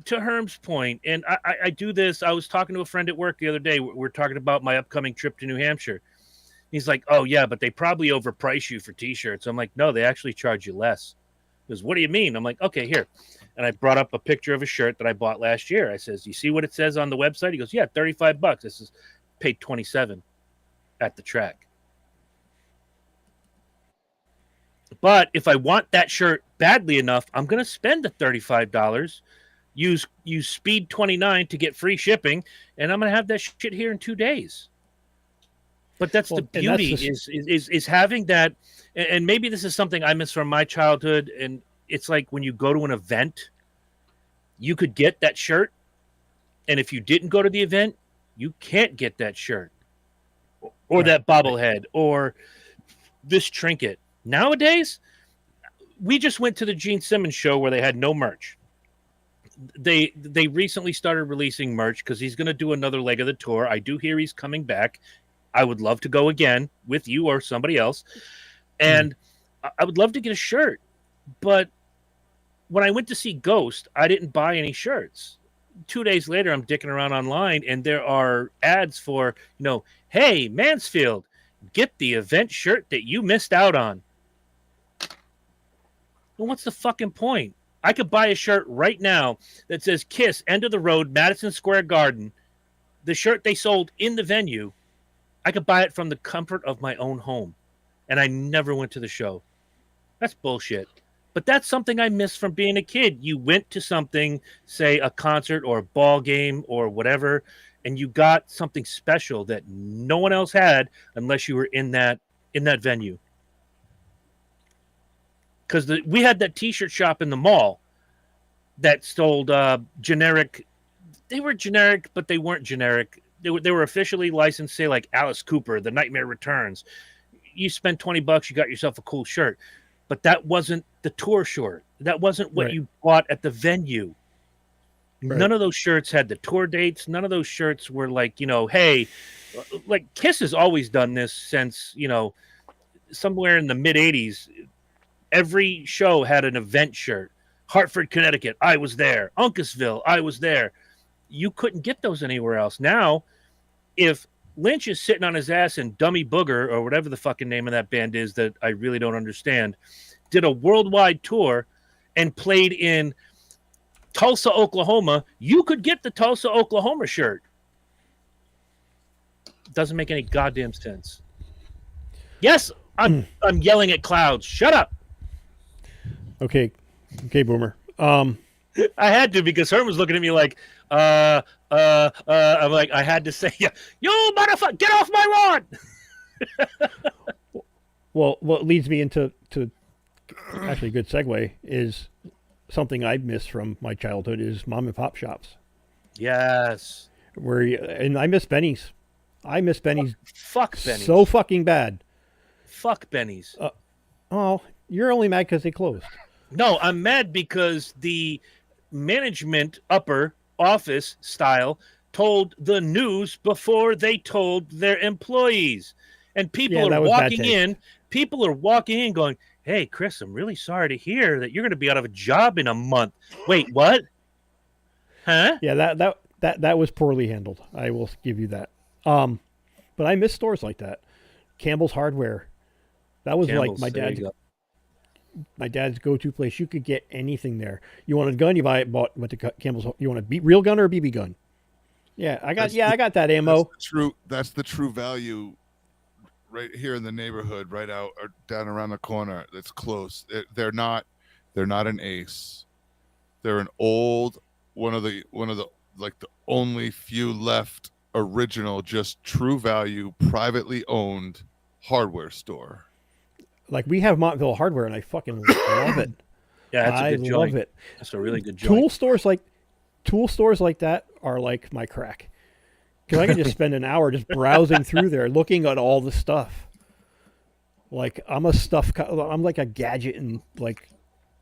B: To Herm's point, and I do this. I was talking to a friend at work the other day. We're talking about my upcoming trip to New Hampshire. He's like, "Oh yeah, but they probably overprice you for T-shirts." I'm like, "No, they actually charge you less." He goes, "What do you mean?" I'm like, "Okay, here." And I brought up a picture of a shirt that I bought last year. I says, "You see what it says on the website?" He goes, "Yeah, $35." This is paid $27 at the track. But if I want that shirt badly enough, I'm going to spend the $35. Use Speed 29 to get free shipping, and I'm going to have that shit here in 2 days. But that's the beauty is having that, and maybe this is something I miss from my childhood. And it's like when you go to an event, you could get that shirt, and if you didn't go to the event, you can't get that shirt or that bobblehead or this trinket. Nowadays, we just went to the Gene Simmons show where they had no merch. They recently started releasing merch because he's going to do another leg of the tour. I do hear he's coming back. I would love to go again with you or somebody else. And I would love to get a shirt. But when I went to see Ghost, I didn't buy any shirts. 2 days later, I'm dicking around online, and there are ads for, hey, Mansfield, get the event shirt that you missed out on. Well, what's the fucking point? I could buy a shirt right now that says Kiss, End of the Road, Madison Square Garden. The shirt they sold in the venue, I could buy it from the comfort of my own home. And I never went to the show. That's bullshit. But that's something I missed from being a kid. You went to something, say a concert or a ball game or whatever, and you got something special that no one else had unless you were in that venue. Because we had that T-shirt shop in the mall that sold generic. They were generic, but they weren't generic. They were officially licensed, say like Alice Cooper, The Nightmare Returns. You spent $20, you got yourself a cool shirt, but that wasn't the tour shirt. That wasn't what you bought at the venue. Right. None of those shirts had the tour dates. None of those shirts were like, hey, like Kiss has always done this since, somewhere in the mid 80s. Every show had an event shirt. Hartford, Connecticut, I was there. Uncasville, I was there. You couldn't get those anywhere else. Now, if Lynch is sitting on his ass and Dummy Booger, or whatever the fucking name of that band is that I really don't understand, did a worldwide tour and played in Tulsa, Oklahoma, you could get the Tulsa, Oklahoma shirt. Doesn't make any goddamn sense. Yes, I'm yelling at clouds. Shut up.
C: Okay, Boomer.
B: I had to because Herm was looking at me like, I'm like, I had to say, you motherfucker, get off my lawn.
C: Well, what leads me into actually a good segue is something I've missed from my childhood is mom and pop shops.
B: Yes.
C: And I miss Benny's. I miss Benny's.
B: Fuck Benny's.
C: So fucking bad.
B: Fuck Benny's.
C: You're only mad because they closed.
B: No, I'm mad because the management upper office style told the news before they told their employees. And people are walking in. People are walking in going, hey, Chris, I'm really sorry to hear that you're going to be out of a job in a month. Wait, what? Huh?
C: Yeah, that was poorly handled. I will give you that. But I miss stores like that. Campbell's Hardware. That was like my dad's go-to place. You could get anything there. You want a gun, you bought the Campbell's. You want a real gun or a BB gun? Yeah, I got that ammo.
A: That's the true value right here in the neighborhood, right out or down around the corner. That's close. They're not an Ace. They're an old one of the like the only few left original, just true value, privately owned hardware store.
C: Like we have Montville Hardware, and I fucking love it.
B: Yeah, that's a good joint.
C: Love it.
B: That's a really good joint.
C: Tool stores like that are like my crack. Because I can just spend an hour just browsing through there, looking at all the stuff. Like I'm like a gadget and like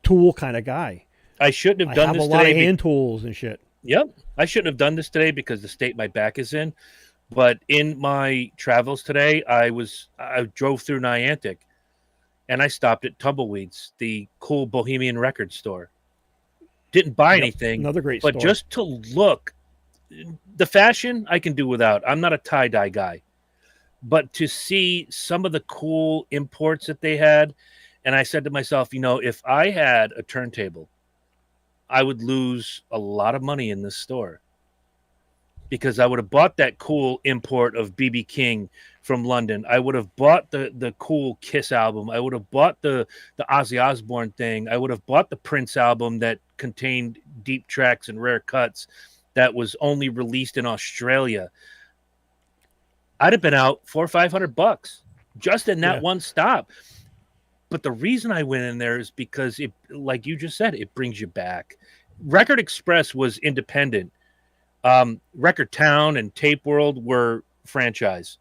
C: tool kind of guy.
B: I shouldn't have done this today.
C: I have a lot of hand tools and shit.
B: Yep. I shouldn't have done this today because the state my back is in. But in my travels today, I drove through Niantic and I stopped at Tumbleweeds, the cool Bohemian record store. Didn't buy anything.
C: Another great
B: store. But just to look, the fashion I can do without. I'm not a tie-dye guy. But to see some of the cool imports that they had, and I said to myself, if I had a turntable, I would lose a lot of money in this store because I would have bought that cool import of B.B. King from London. I would have bought the cool Kiss album. I would have bought the Ozzy Osbourne thing. I would have bought the Prince album that contained deep tracks and rare cuts that was only released in Australia. I'd have been out $400 or $500 just in that one stop. But the reason I went in there is because it, like you just said, it brings you back. Record Express was independent. Record Town and Tape World were franchise.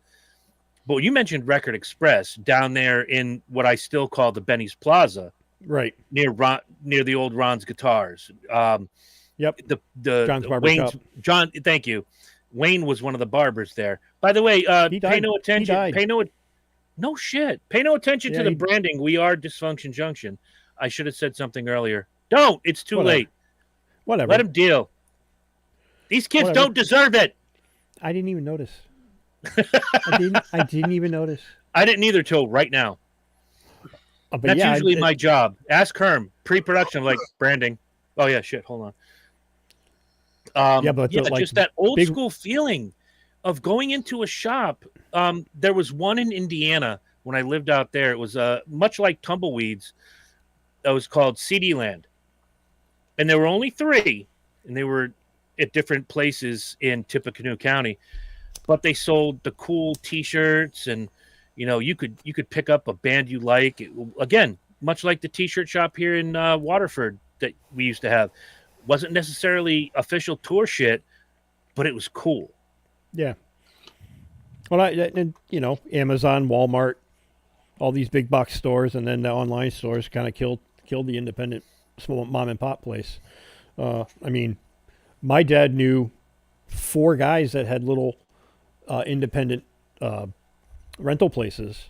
B: But you mentioned Record Express down there in what I still call the Benny's Plaza,
C: right
B: near the old Ron's Guitars.
C: Yep.
B: The
C: John's Barber
B: Wayne's,
C: Shop.
B: John, thank you. Wayne was one of the barbers there. By the way, pay no attention. No shit. Pay no attention to the branding. We are Dysfunction Junction. I should have said something earlier. Don't. It's too late.
C: Whatever.
B: Let them deal. These kids don't deserve it.
C: I didn't even notice. I didn't even notice.
B: I didn't either till right now. That's usually my job. Ask Herm. Pre-production, I'm like branding. Oh yeah, shit. Hold on. Just that old school feeling of going into a shop. There was one in Indiana when I lived out there. It was much like Tumbleweeds. It was called CD Land, and there were only 3, and they were at different places in Tippecanoe County. But they sold the cool T-shirts, and you could pick up a band you like. Again, much like the T-shirt shop here in Waterford that we used to have. Wasn't necessarily official tour shit, but it was cool.
C: Yeah. Well, Amazon, Walmart, all these big box stores, and then the online stores kind of killed the independent small mom and pop place. My dad knew 4 guys that had little independent rental places,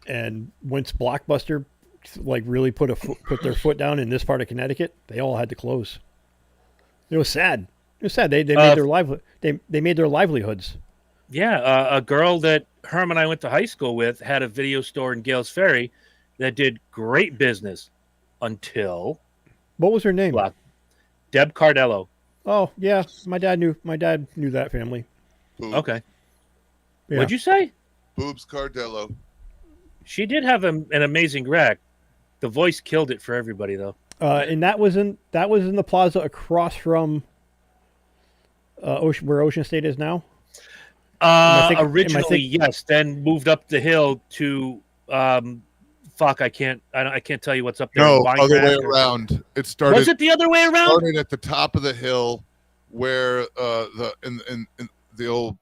C: and once Blockbuster really put their foot down in this part of Connecticut, they all had to close. It was sad. They made their livelihoods.
B: Yeah, a girl that Herm and I went to high school with had a video store in Gales Ferry that did great business until.
C: What was her name?
B: Deb Cardello.
C: Oh yeah, my dad knew that family.
A: Boobs.
B: Okay.
C: Yeah.
B: What'd you say?
A: Boobs Cardello.
B: She did have an amazing rack. The voice killed it for everybody, though.
C: And that was in the plaza across from where Ocean State is now.
B: Originally, yes. Then moved up the hill to I can't tell you what's up there.
A: No, other way around. It started.
B: Was it the other way around?
A: Started at the top of the hill, where in the old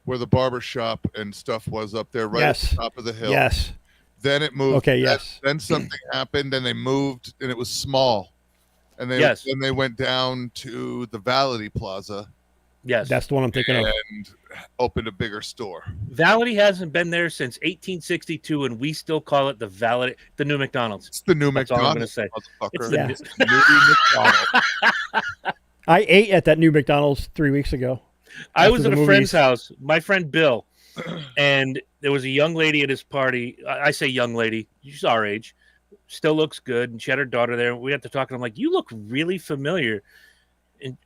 A: where the barber shop and stuff was up there, right at the top of the hill.
C: Yes.
A: Then it moved.
C: Okay. Yes.
A: Then something happened, and they moved, and it was small. And then they went down to the Validity Plaza.
B: Yes,
C: that's the one I'm thinking of.
A: And opened a bigger store.
B: Validity hasn't been there since 1862, and we still call it the new McDonald's.
A: It's the new
B: That's
A: McDonald's.
B: All I'm
A: It's
B: the new
A: McDonald's.
C: I ate at that new McDonald's 3 weeks ago.
B: I was at a friend's house, my friend Bill, and there was a young lady at his party. I say young lady, she's our age, still looks good, and she had her daughter there. We had to talk, and I'm like, "You look really familiar." And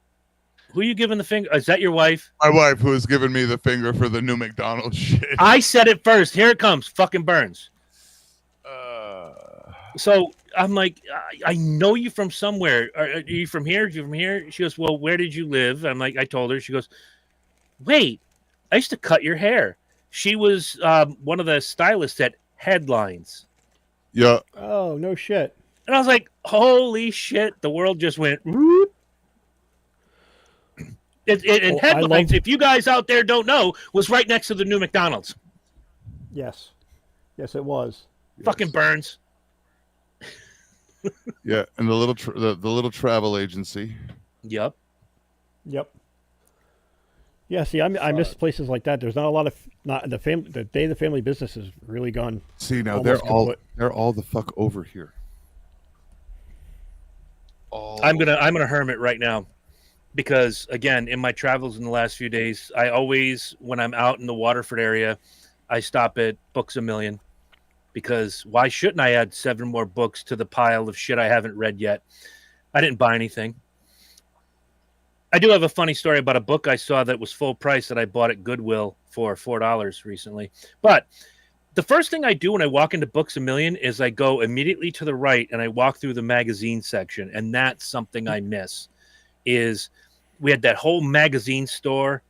B: who are you giving the finger? Is that your wife?
A: My wife, who was giving me the finger for the new McDonald's shit.
B: I said it first. Here it comes. Fucking Burns. So I'm like, I know you from somewhere. Are you from here? Are you from here? She goes, well, where did you live? I'm like, I told her. She goes, wait, I used to cut your hair. She was one of the stylists at Headlines.
A: Yeah.
C: Oh, no shit.
B: And I was like, holy shit, the world just went whoop. And
C: I
B: headlines,
C: love.
B: if you guys out there don't know, was right next to the new McDonald's.
C: Yes. Yes, it was.
B: Fucking burns.
A: Yeah, and the little the little travel agency.
B: Yep.
C: Yep. Yeah, see, I miss places like that. There's not a lot of not the family. The day the family business is really gone.
A: See, now
C: Almost kaput.
A: they're all the fuck over here. All
B: I'm gonna hermit right now. Because again, in my travels in the last few days, I always, when I'm out in the Waterford area, I stop at Books A Million. Because why shouldn't I add 7 more books to the pile of shit I haven't read yet? I didn't buy anything. I do have a funny story about a book I saw that was full price that I bought at Goodwill for $4 recently. But the first thing I do when I walk into Books A Million is I go immediately to the right and I walk through the magazine section. And that's something I miss. Is we had that whole magazine store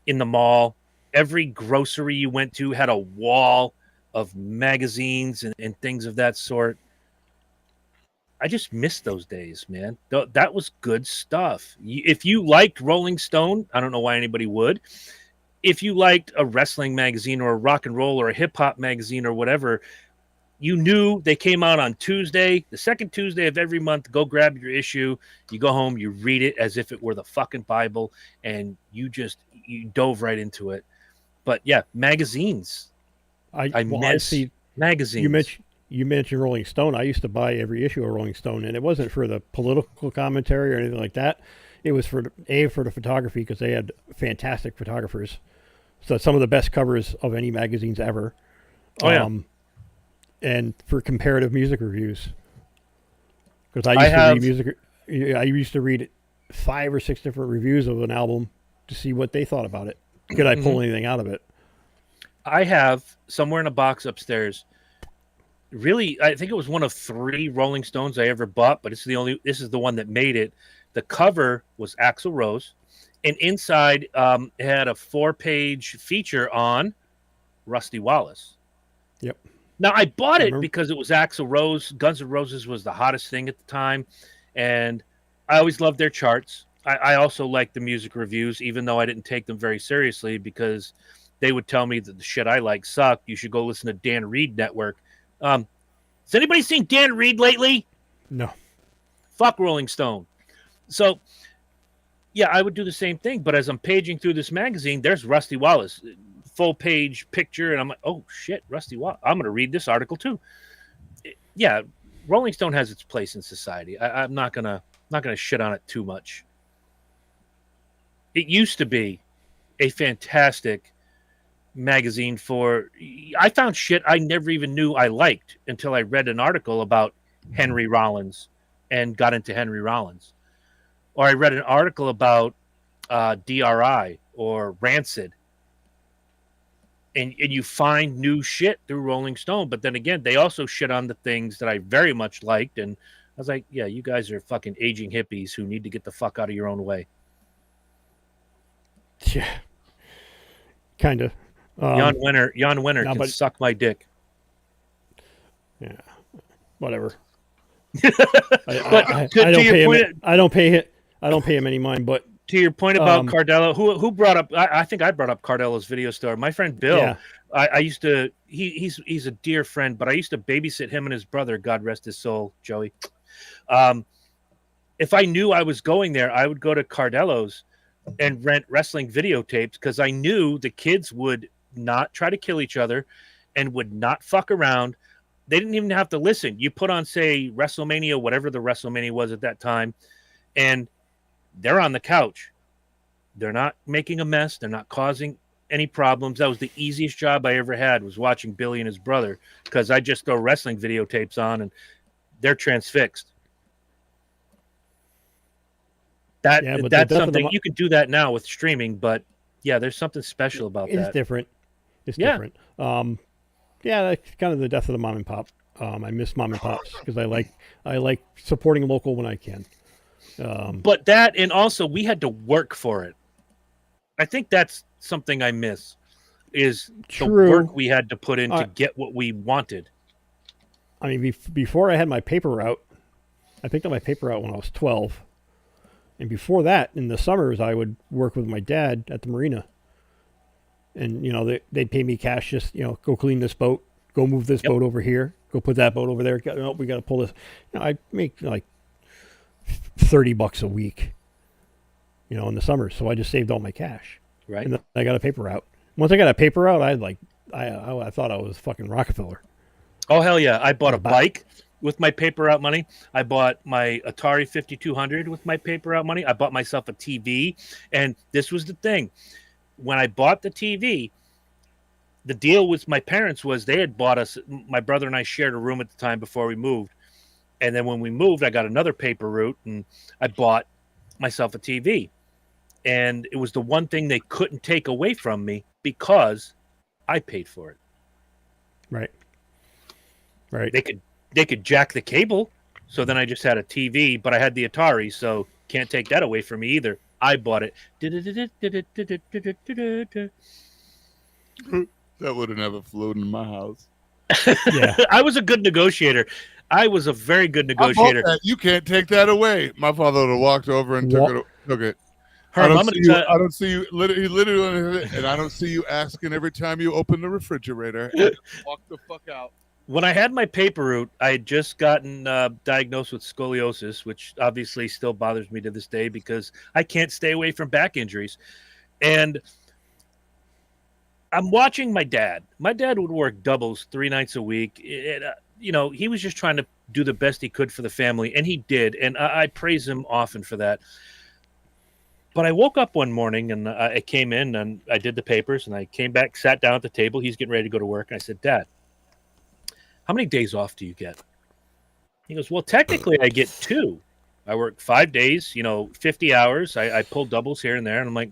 B: in the mall. Every grocery you went to had a wall of magazines and things of that sort. I just miss those days, man. That was good stuff. If you liked Rolling Stone, I don't know why anybody would. If you liked a wrestling magazine or a rock and roll or a hip hop magazine or whatever, you knew they came out on Tuesday, the second Tuesday of every month. Go grab your issue. You go home, you read it as if it were the fucking Bible, and you dove right into it. But yeah, magazines. I miss magazines.
C: You mentioned Rolling Stone. I used to buy every issue of Rolling Stone, and it wasn't for the political commentary or anything like that. It was for the photography, because they had fantastic photographers. So some of the best covers of any magazines ever.
B: Oh yeah.
C: And for comparative music reviews, because I used to read 5 or 6 different reviews of an album to see what they thought about it. Could I pull anything out of it?
B: I have somewhere in a box upstairs. Really, I think it was one of 3 Rolling Stones I ever bought, but this is the one that made it. The cover was Axl Rose, and inside it had a 4-page feature on Rusty Wallace.
C: Yep.
B: Now, I bought it because it was Axl Rose. Guns N' Roses was the hottest thing at the time, and I always loved their charts. I also liked the music reviews, even though I didn't take them very seriously, because they would tell me that the shit I like sucked. You should go listen to Dan Reed Network. Has anybody seen Dan Reed lately?
C: No.
B: Fuck Rolling Stone. So, yeah, I would do the same thing, but as I'm paging through this magazine, there's Rusty Wallace. Full-page picture, and I'm like, oh shit, Rusty Wallace. I'm going to read this article too. Yeah, Rolling Stone has its place in society. I'm not gonna shit on it too much. It used to be a fantastic magazine for. I found shit I never even knew I liked until I read an article about Henry Rollins and got into Henry Rollins, or I read an article about DRI or Rancid. And you find new shit through Rolling Stone. But then again, they also shit on the things that I very much liked. And I was like, yeah, you guys are fucking aging hippies who need to get the fuck out of your own way.
C: Yeah. Kind of.
B: Jan Wenner can suck my dick.
C: Yeah. Whatever.
B: I
C: don't pay him any mind, but
B: to your point about Cardello, who brought up? I think I brought up Cardello's video store. My friend Bill.
C: Yeah.
B: I used to. He's a dear friend, but I used to babysit him and his brother. God rest his soul, Joey. If I knew I was going there, I would go to Cardello's and rent wrestling videotapes, because I knew the kids would not try to kill each other and would not fuck around. They didn't even have to listen. You put on, say, WrestleMania, whatever the WrestleMania was at that time, and they're on the couch. They're not making a mess. They're not causing any problems. That was the easiest job I ever had, was watching Billy and his brother, because I just throw wrestling videotapes on and they're transfixed. That's something you can do that now with streaming, but yeah, there's something special about that.
C: It's different. It's different. Yeah, that's kind of the death of the mom and pop. I miss mom and pops because I like supporting local when I can.
B: But that, and also we had to work for it. I think that's something I miss, is the work we had to put in to get what we wanted.
C: I mean, before I had my paper route, I picked up my paper route when I was 12. And before that, in the summers, I would work with my dad at the marina. And, they'd pay me cash, just, go clean this boat, go move this boat over here, go put that boat over there. No, we got to pull this. I'd make like $30 a week, in the summer. So I just saved all my cash.
B: Right.
C: And then I got a paper route. Once I got a paper route, I thought I was fucking Rockefeller.
B: Oh, hell yeah. I bought a bike with my paper route money. I bought my Atari 5200 with my paper route money. I bought myself a TV. And this was the thing. When I bought the TV, the deal with my parents was they had bought us, my brother and I shared a room at the time before we moved. And then when we moved, I got another paper route and I bought myself a TV. And it was the one thing they couldn't take away from me because I paid for it.
C: Right. Right.
B: They could jack the cable. So then I just had a TV, but I had the Atari, so can't take that away from me either. I bought it.
A: That would have never flown in my house.
C: Yeah.
B: I was a good negotiator. I was a very good negotiator.
A: You can't take that away. My father would have walked over and took it.
B: Herm,
A: I don't see you. Literally, and I don't see you asking every time you open the refrigerator. Walk the fuck out.
B: When I had my paper route, I had just gotten diagnosed with scoliosis, which obviously still bothers me to this day because I can't stay away from back injuries. And I'm watching my dad. My dad would work doubles 3 nights a week. He was just trying to do the best he could for the family, and he did. And I praise him often for that. But I woke up one morning, and I came in, and I did the papers, and I came back, sat down at the table. He's getting ready to go to work. And I said, Dad, how many days off do you get? He goes, well, technically I get 2. I work 5 days, 50 hours. I pull doubles here and there. And I'm like,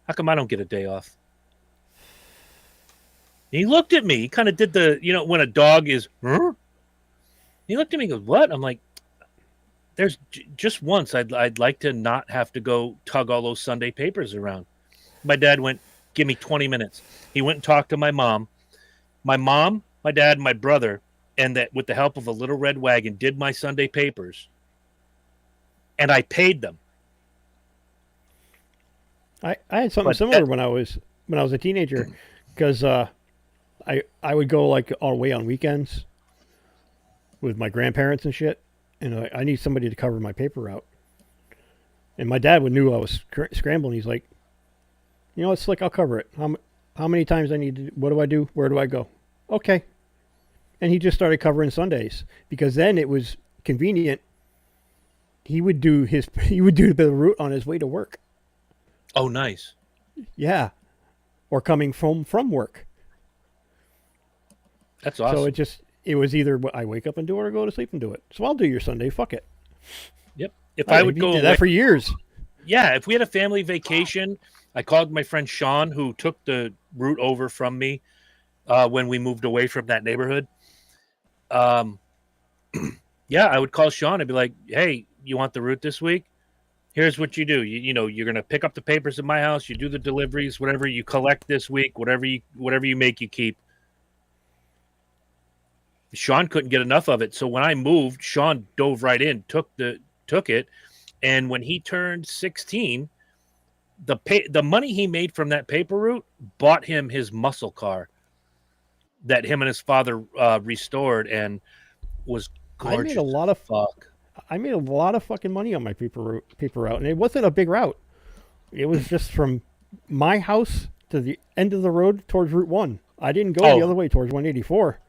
B: how come I don't get a day off? And he looked at me. He kind of did the, when a dog is, huh? He looked at me and goes, what? I'm like, there's just once I'd like to not have to go tug all those Sunday papers around. My dad went, give me 20 minutes. He went and talked to my mom. My mom, my dad, and my brother, and that with the help of a little red wagon, did my Sunday papers, and I paid them.
C: I had something similar when I was a teenager, because I would go like away on weekends with my grandparents and shit, and I need somebody to cover my paper route. And my dad knew I was scrambling. He's like, it's slick. I'll cover it. How many times I need to? What do I do? Where do I go? Okay. And he just started covering Sundays because then it was convenient. He would do the route on his way to work.
B: Oh, nice.
C: Yeah. Or coming from work.
B: That's awesome.
C: So it was either I wake up and do it or go to sleep and do it. So I'll do your Sunday. Fuck it.
B: Yep. If I would go
C: did that for years.
B: Yeah. If we had a family vacation, I called my friend Sean, who took the route over from me when we moved away from that neighborhood. Yeah, I would call Sean and be like, hey, you want the route this week? Here's what you do. You're going to pick up the papers at my house. You do the deliveries, whatever you collect this week, whatever you make, you keep. Sean couldn't get enough of it. So when I moved, Sean dove right in, took it. And when he turned 16, the money he made from that paper route bought him his muscle car that him and his father restored and was gorgeous.
C: I made a lot of fucking money on my paper route, and it wasn't a big route. It was just from my house to the end of the road towards Route 1. I didn't go the other way towards 184.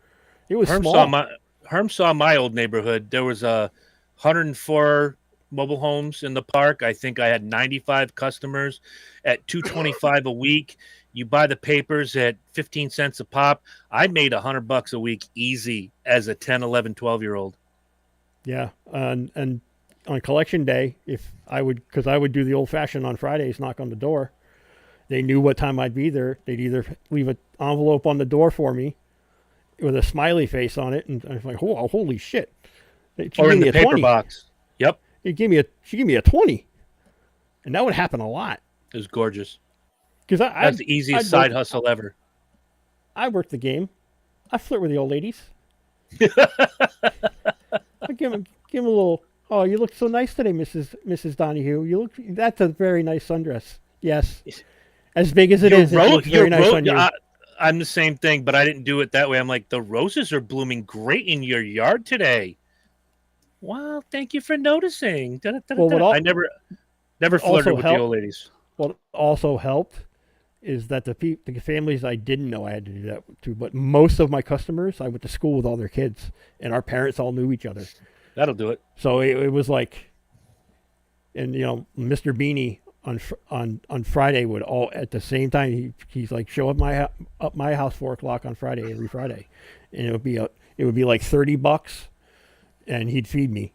C: It was small.
B: Herm saw my old neighborhood. There was 104 mobile homes in the park. I think I had 95 customers at $225 a week. You buy the papers at 15 cents a pop. I made $100 a week easy as a 10, 11, 12-year-old.
C: Yeah, and on collection day, because I would do the old-fashioned on Fridays, knock on the door. They knew what time I'd be there. They'd either leave an envelope on the door for me with a smiley face on it, and I was like, "Oh, holy shit!"
B: Or in the paper
C: 20.
B: box. Yep.
C: She gave me a 20, and that would happen a lot.
B: It was gorgeous.
C: Because
B: that's the easiest side hustle ever.
C: I worked the game. I flirt with the old ladies. I give him a little. Oh, you look so nice today, Mrs. Donahue. You look. That's a very nice sundress. Yes, as big as it is, it looks very nice on you.
B: I'm the same thing, but I didn't do it that way. I'm like, the roses are blooming great in your yard today. Well, thank you for noticing. I never flirted with the old ladies.
C: What also helped is that the families I didn't know I had to do that to, but most of my customers, I went to school with all their kids, and our parents all knew each other.
B: That'll do it.
C: So it was like, and Mr. Beanie on Friday would all at the same time he's like, show up my house 4:00 on Friday every Friday, and it would be like $30, and he'd feed me.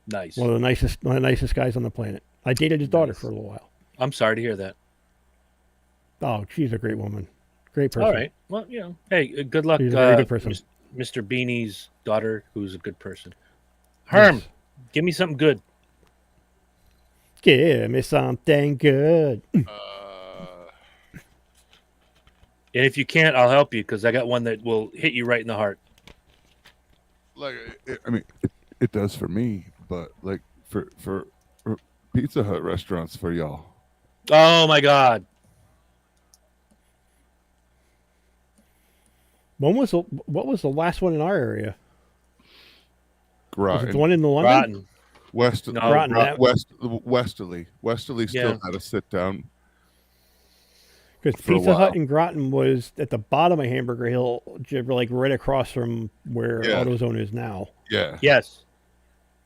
B: Nice.
C: One of the nicest guys on the planet. I dated his daughter for a little while.
B: I'm sorry to hear that.
C: Oh, she's a great woman. Great person.
B: All right. Well, hey, good luck.
C: She's a very good person.
B: Mr. Beanie's daughter, who's a good person. Herm, yes. Give me something good.
C: Give me something good.
B: And if you can't, I'll help you because I got one that will hit you right in the heart.
A: Like, it does for me, but like for Pizza Hut restaurants for y'all.
B: Oh my God.
C: What was the last one in our area?
A: Groton.
C: Was it the one in the London?
A: Westerly. Westerly still had a sit down.
C: Because Pizza Hut in Groton was at the bottom of Hamburger Hill, like right across from where AutoZone is now.
A: Yeah.
B: Yes.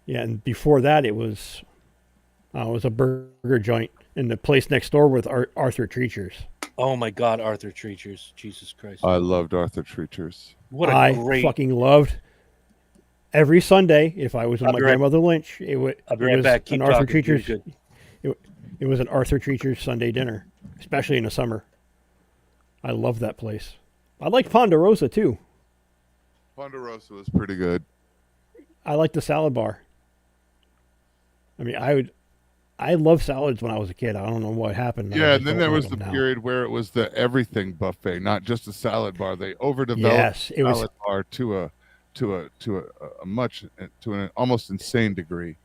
C: Yeah, and before that it was a burger joint, and the place next door with Arthur Treacher's.
B: Oh my God, Arthur Treacher's! Jesus Christ!
A: I loved Arthur Treacher's.
C: I fucking loved. Every Sunday, if I was with my grandmother Lynch, it was an Arthur Treacher's. It was an Arthur Treacher's Sunday dinner, especially in the summer. I loved that place. I liked Ponderosa too.
A: Ponderosa was pretty good.
C: I liked the salad bar. I mean, I loved salads when I was a kid. I don't know what happened.
A: Yeah, and then there was the period where it was the everything buffet, not just a salad bar. They overdeveloped salad bar to an almost insane degree.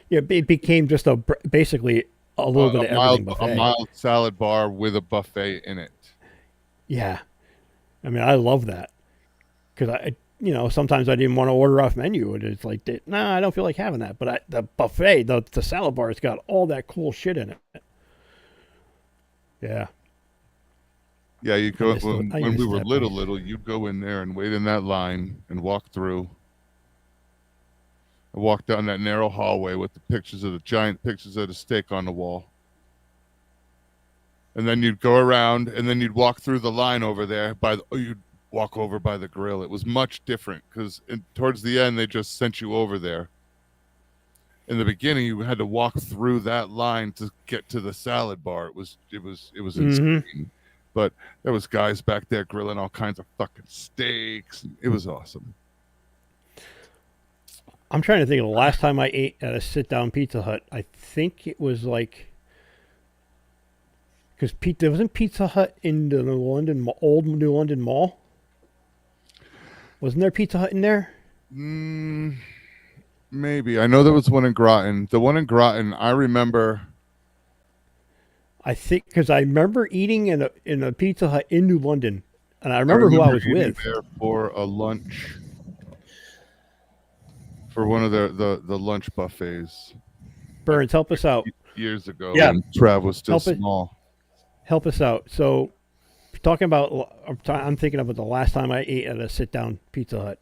C: Yeah, it became just basically a little bit of everything buffet.
A: A mild salad bar with a buffet in it.
C: Yeah, I mean, I love that because sometimes I didn't want to order off menu, and it's like, I don't feel like having that. But the buffet, the salad bar, it's got all that cool shit in it. Yeah.
A: Yeah, you go when we were little, you'd go in there and wait in that line and walk through. I walked down that narrow hallway with the giant pictures of the steak on the wall. And then you'd go around, and then you'd walk through the line over there you'd walk over by the grill. It was much different because towards the end they just sent you over there. In the beginning, you had to walk through that line to get to the salad bar. It was insane. But there was guys back there grilling all kinds of fucking steaks. It was awesome.
C: I'm trying to think of the last time I ate at a sit-down Pizza Hut. I think it was like... Because there wasn't Pizza Hut in the old New London Mall? Wasn't there Pizza Hut in there?
A: Maybe. I know there was one in Groton. The one in Groton, I remember...
C: I think because I remember eating in a Pizza Hut in New London, and I remember who I was with.
A: There for a lunch, for one of the lunch buffets.
C: Burns, help us out.
A: Years ago, when Trav was still small.
C: Help us out. So, I'm thinking about the last time I ate at a sit-down Pizza Hut.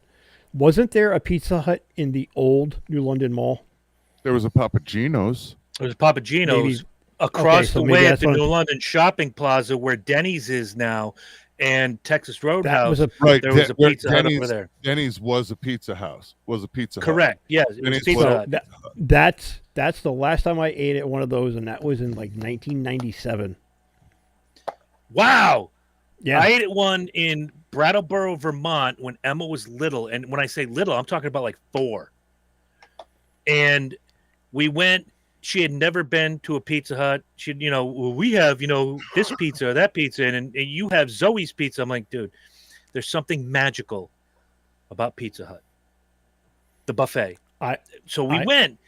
C: Wasn't there a Pizza Hut in the old New London Mall?
A: There was a Papagino's.
B: There was a Papagino's. Across the way at the New London Shopping Plaza where Denny's is now and Texas Roadhouse, there was a Pizza Hut over there.
A: Denny's was a pizza house.
B: Correct. Yes, it was a Pizza Hut.
C: That's the last time I ate at one of those, and that was in like 1997.
B: Wow.
C: Yeah.
B: I ate at one in Brattleboro, Vermont when Emma was little. And when I say little, I'm talking about like 4. And we went... She had never been to a Pizza Hut. She'd, we have, this pizza or that pizza, and you have Zoe's pizza. I'm like, dude, there's something magical about Pizza Hut, the buffet. So we
C: I-
B: went,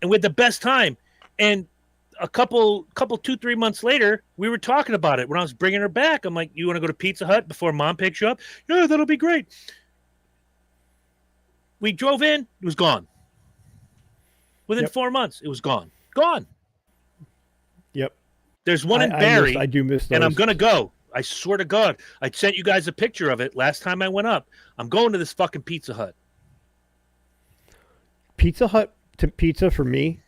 B: and we had the best time. And a couple 2-3 months later, we were talking about it when I was bringing her back. I'm like, you want to go to Pizza Hut before Mom picks you up? Yeah, that'll be great. We drove in, it was gone. Within 4 months, it was gone. Gone.
C: Yep.
B: There's one in Barrie.
C: I do miss those.
B: And I'm going to go. I swear to God. I sent you guys a picture of it last time I went up. I'm going to this fucking Pizza Hut.
C: Pizza Hut pizza for me,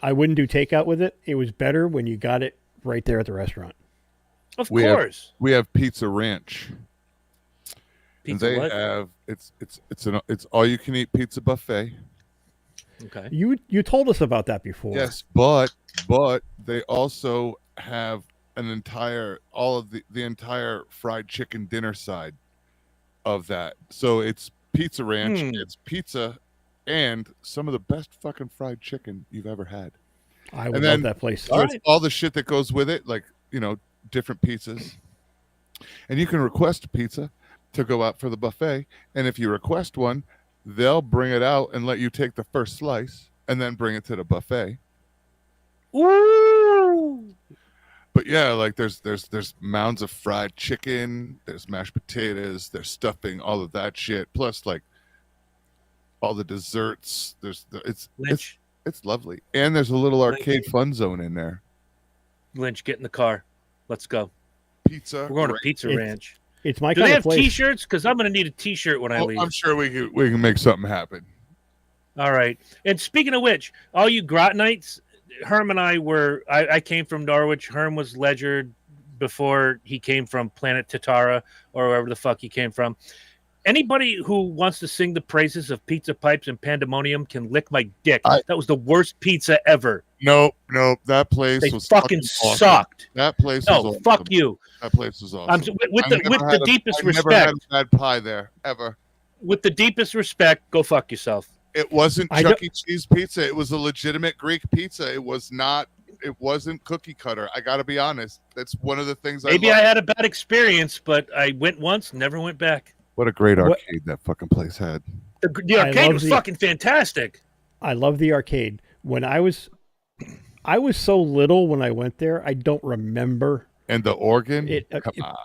C: I wouldn't do takeout with it. It was better when you got it right there at the restaurant.
B: Of course.
A: We have Pizza Ranch.
B: Pizza
A: they
B: what?
A: have it's all you can eat pizza buffet.
B: Okay.
C: You told us about that before.
A: Yes, but they also have an entire the entire fried chicken dinner side of that. So it's Pizza Ranch, it's pizza and some of the best fucking fried chicken you've ever had.
C: I would love that place.
A: All the shit that goes with it, like, different pizzas. And you can request a pizza to go out for the buffet. And if you request one, they'll bring it out and let you take the first slice and then bring it to the buffet.
B: Ooh.
A: But yeah, like there's mounds of fried chicken, there's mashed potatoes, there's stuffing, all of that shit. Plus like all the desserts. It's lovely. And there's a little arcade fun zone in there.
B: Lynch, get in the car. Let's go.
A: Pizza.
B: We're going to Pizza Ranch.
C: It's my
B: Do
C: kind
B: they
C: of
B: have
C: place.
B: T-shirts? Because I'm going to need a T-shirt when I leave.
A: I'm sure we can make something happen.
B: All right. And speaking of which, all you Grotenites, Herm and I came from Norwich. Herm was Ledger before he came from Planet Tatara or wherever the fuck he came from. Anybody who wants to sing the praises of Pizza Pipes and Pandemonium can lick my dick. That was the worst pizza ever.
A: Nope. That place
B: They
A: was
B: fucking
A: awesome.
B: sucked.
A: That place was awesome.
B: Fuck you.
A: That place was awesome.
B: With the deepest respect.
A: I never had a bad pie there, ever.
B: With the deepest respect, go fuck yourself.
A: It wasn't Chuck E. Cheese pizza. It was a legitimate Greek pizza. It wasn't cookie cutter. I got to be honest. That's one of the things I
B: had a bad experience, but I went once, never went back.
A: What a great arcade that fucking place had.
B: The arcade was fucking fantastic.
C: I love the arcade. When I was so little when I went there, I don't remember.
A: And the organ?
C: Come on.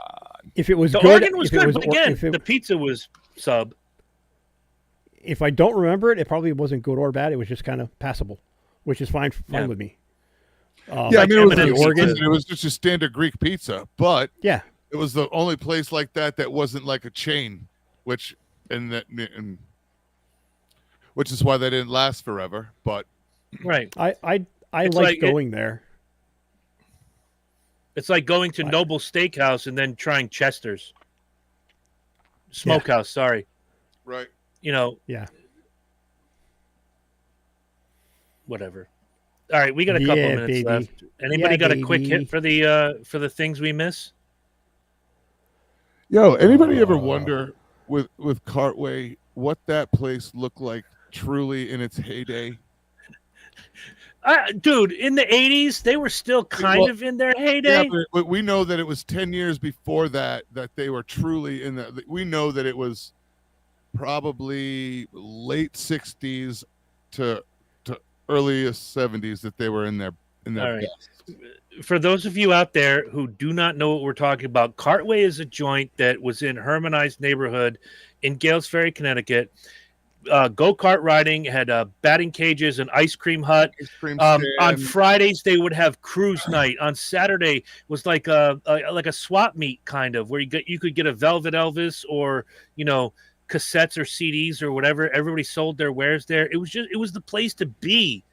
C: If it was
B: the
C: good,
B: organ was good, but again, the pizza was sub.
C: If I don't remember it, it probably wasn't good or bad. It was just kind of passable, which is fine with me.
A: I mean, it was just a standard Greek pizza, but
C: yeah,
A: it was the only place like that wasn't like a chain, which is why they didn't last forever. But
B: right,
C: I like going there.
B: It's like going to Noble Steakhouse and then trying Chester's Smokehouse. Sorry,
A: right.
C: Yeah.
B: Whatever. All right, we got a couple minutes left. Anybody got a quick hit for the things we miss?
A: Yo, anybody ever wonder with Cartway what that place looked like truly in its heyday?
B: Dude, in the 80s, they were still kind of in their heyday.
A: Yeah, but we know that it was 10 years before that they were truly in that. We know that it was probably late 60s to earliest 70s that they were in their best.
B: For those of you out there who do not know what we're talking about, Cartway is a joint that was in Hermanized neighborhood in Gales Ferry, Connecticut. Go-kart riding, had batting cages, an ice cream hut. On Fridays, they would have cruise night. On Saturday was like a swap meet kind of, where you could get a Velvet Elvis or cassettes or CDs or whatever. Everybody sold their wares there. It was the place to be.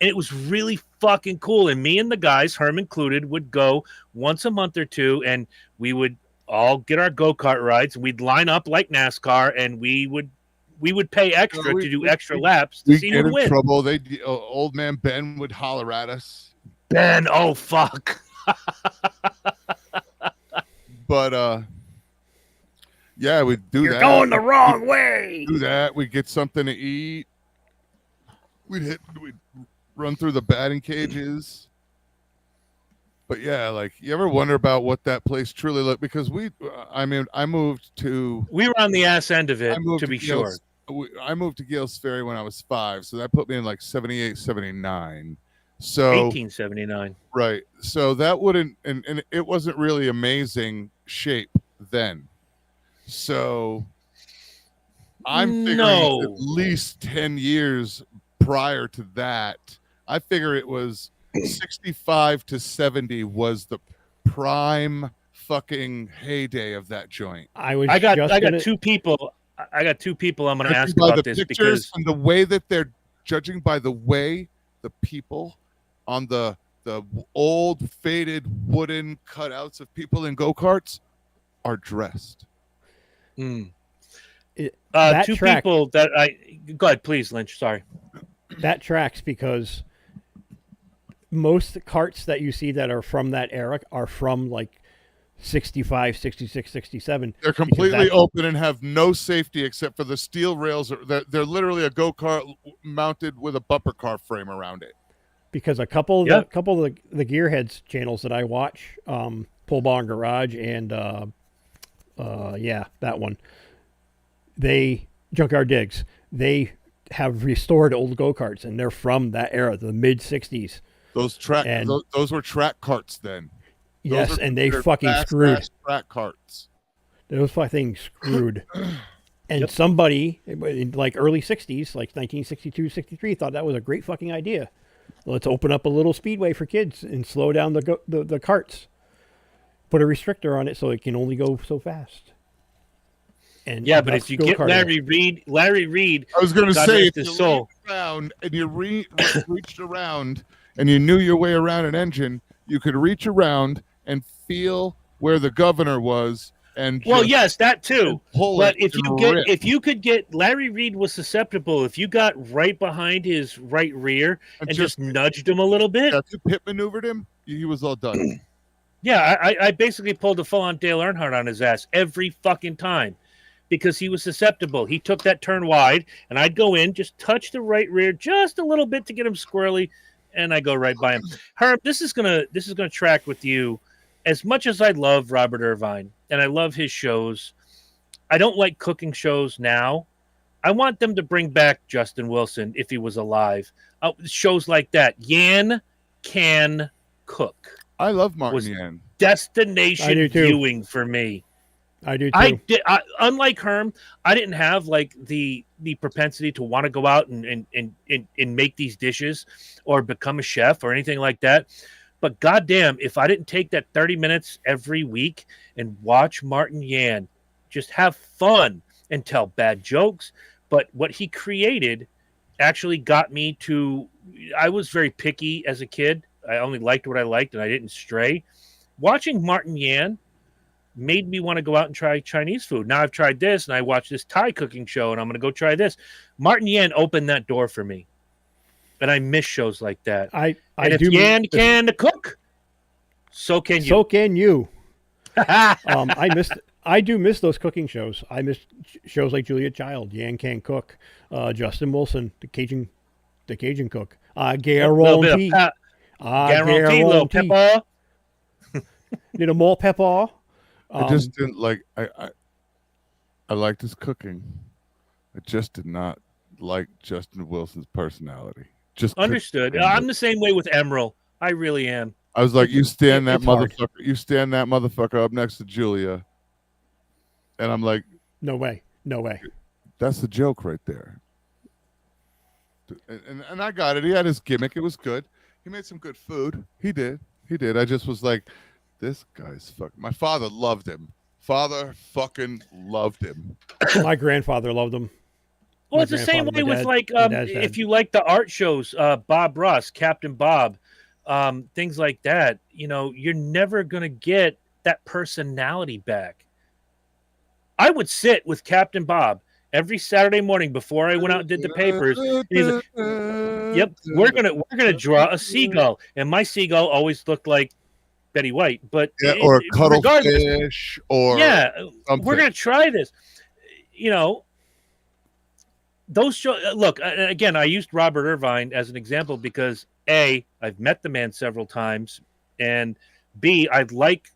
B: And it was really fucking cool. And me and the guys, Herm included, would go once a month or two, and we would all get our go-kart rides, and we'd line up like NASCAR, and we would pay extra to do extra laps to see who win.
A: Trouble. Old man Ben would holler at us.
B: Ben, oh fuck.
A: But yeah, we'd do that.
C: You're going the wrong way.
A: Do that. We'd get something to eat. We'd run through the batting cages. But yeah, like you ever wonder about what that place truly looked? Because I moved to
B: We were on the ass end of
A: I
B: it,
A: moved
B: to
A: to
B: be sure.
A: Gales. I moved to Gales Ferry when I was 5, so that put me in like 78, 79. So
B: 1879.
A: right, so that wouldn't, and it wasn't really amazing shape then. So I'm figuring at
B: No.
A: least 10 years prior to that. I figure it was 65 to 70 was the prime fucking heyday of that joint.
B: I got two people. I got two people I'm going to
A: Judging
B: ask
A: by
B: about
A: the
B: this
A: pictures
B: because
A: and the way that they're judging by the way the people on the old faded wooden cutouts of people in go-karts are dressed.
C: That
B: two
C: track,
B: people that I go ahead, please, Lynch. Sorry.
C: that tracks because most carts that you see that are from that era are from like 65, 66, 67.
A: They're completely open and have no safety except for the steel rails. They're literally a go-kart mounted with a bumper car frame around it.
C: Because a couple of the Gearheads channels that I watch, Pull Barn Garage and that one, they Junkyard Digs, they have restored old go-karts and they're from that era, the mid 60s.
A: Those were track carts then.
C: Yes, and they fucking screwed.
A: Track carts.
C: Those fucking screwed. And somebody in like early 60s, like 1962, 63, thought that was a great fucking idea. Let's open up a little speedway for kids and slow down the carts. Put a restrictor on it so it can only go so fast. And
B: yeah, but if you get Larry Reed,
A: I was going to say, if you
B: soul
A: around and you reached around and you knew your way around an engine, you could reach around and feel where the governor was. And
B: yes, that too. But if you could get Larry Reed was susceptible. If you got right behind his right rear and just nudged him a little bit,
A: if you pit maneuvered him, he was all done.
B: Yeah, I basically pulled a full-on Dale Earnhardt on his ass every fucking time because he was susceptible. He took that turn wide, and I'd go in, just touch the right rear just a little bit to get him squirrely, and I go right by him. Herb, this is gonna track with you. As much as I love Robert Irvine and I love his shows, I don't like cooking shows now. I want them to bring back Justin Wilson if he was alive. Shows like that. Yan Can Cook.
A: I love Martin Yan.
B: Destination viewing for me.
C: I do too.
B: Unlike Herm, I didn't have like the propensity to want to go out and make these dishes or become a chef or anything like that. But goddamn, if I didn't take that 30 minutes every week and watch Martin Yan just have fun and tell bad jokes, but what he created actually got me to. I was very picky as a kid. I only liked what I liked, and I didn't stray. Watching Martin Yan made me want to go out and try Chinese food. Now I've tried this, and I watched this Thai cooking show, and I'm going to go try this. Martin Yan opened that door for me, and I miss shows like that. If Yan can cook, so can you.
C: So can you. I do miss those cooking shows. I miss shows like Julia Child, Yan Can Cook, Justin Wilson, the Cajun cook, Guarantee.
B: Little pepper.
C: Did a more pepper.
A: I just didn't like. I liked his cooking. I just did not like Justin Wilson's personality. Just
B: understood. I'm the same way with Emerald. I really am.
A: I was like, you stand that motherfucker. You stand that motherfucker up next to Julia, and I'm like,
C: no way.
A: That's the joke right there. And I got it. He had his gimmick. It was good. He made some good food. He did. I just was like, this guy's fucking. My father loved him. Father fucking loved him.
C: My grandfather loved him.
B: Well, it's the same way with like if you like the art shows, Bob Ross, Captain Bob, things like that. You know, you're never gonna get that personality back. I would sit with Captain Bob every Saturday morning before I went out and did the papers. And he's like, "Yep, we're gonna draw a seagull," and my seagull always looked like Betty White, but
A: or a cuttlefish, or something.
B: We're gonna try this. You know, those shows. Look, again, I used Robert Irvine as an example because I've met the man several times, and B, I like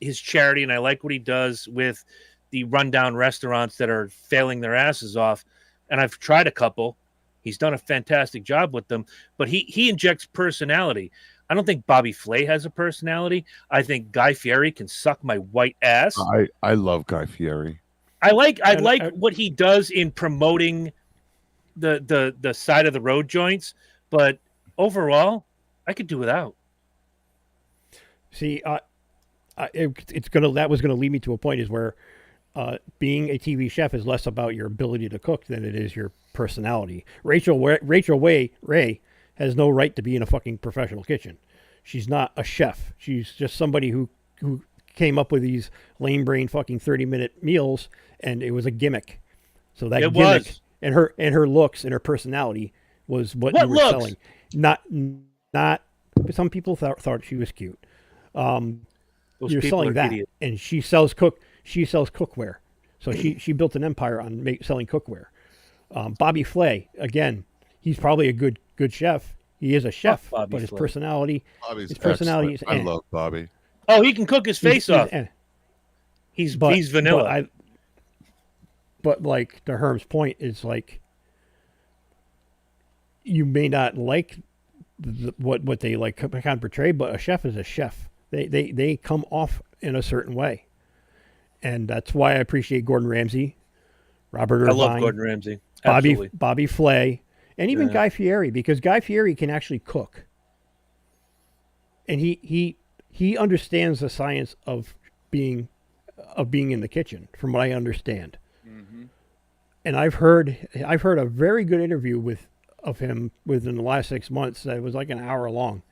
B: his charity and I like what he does with the rundown restaurants that are failing their asses off. And I've tried a couple. He's done a fantastic job with them, but he injects personality. I don't think Bobby Flay has a personality. I think Guy Fieri can suck my white ass.
A: I love Guy Fieri.
B: I like what he does in promoting the side of the road joints, but overall, I could do without.
C: See, that was gonna lead me to a point is where being a TV chef is less about your ability to cook than it is your personality. Rachel Ray has no right to be in a fucking professional kitchen. She's not a chef. She's just somebody who came up with these lame brain fucking 30-minute meals, and it was a gimmick. So that gimmick and her looks and her personality was what you were selling. Not. Some people thought she was cute. You're selling that, idiots. And she sells cookware. So she built an empire on selling cookware. Bobby Flay, again, he's probably a good chef. He is a chef, but his personality,
A: I love Bobby.
B: Oh, he can cook his face off. He's vanilla.
C: But like to Herm's point is like, you may not like what they like kind of portray, but a chef is a chef. They come off in a certain way. And that's why I appreciate Gordon Ramsay, Robert Irvine.
B: I love Gordon Ramsay. Absolutely.
C: Bobby Flay, and even Guy Fieri, because Guy Fieri can actually cook. And he understands the science of being in the kitchen, from what I understand. Mm-hmm. And I've heard a very good interview of him within the last 6 months that was like an hour long.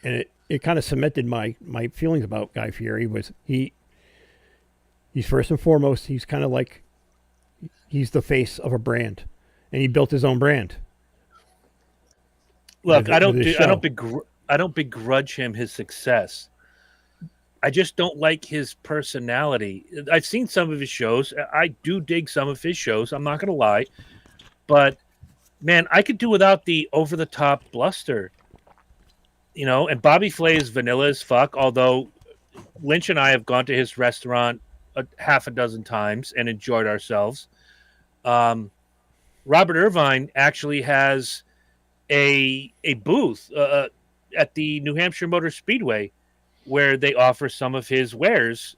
C: And it kind of cemented my feelings about Guy Fieri. Was he's first and foremost, he's kind of like, he's the face of a brand, and he built his own brand.
B: Look, I don't begrudge him his success. I just don't like his personality. I've seen some of his shows. I do dig some of his shows. I'm not going to lie, but man, I could do without the over-the-top bluster. And Bobby Flay is vanilla as fuck, although Lynch and I have gone to his restaurant half a dozen times and enjoyed ourselves. Robert Irvine actually has a booth at the New Hampshire Motor Speedway where they offer some of his wares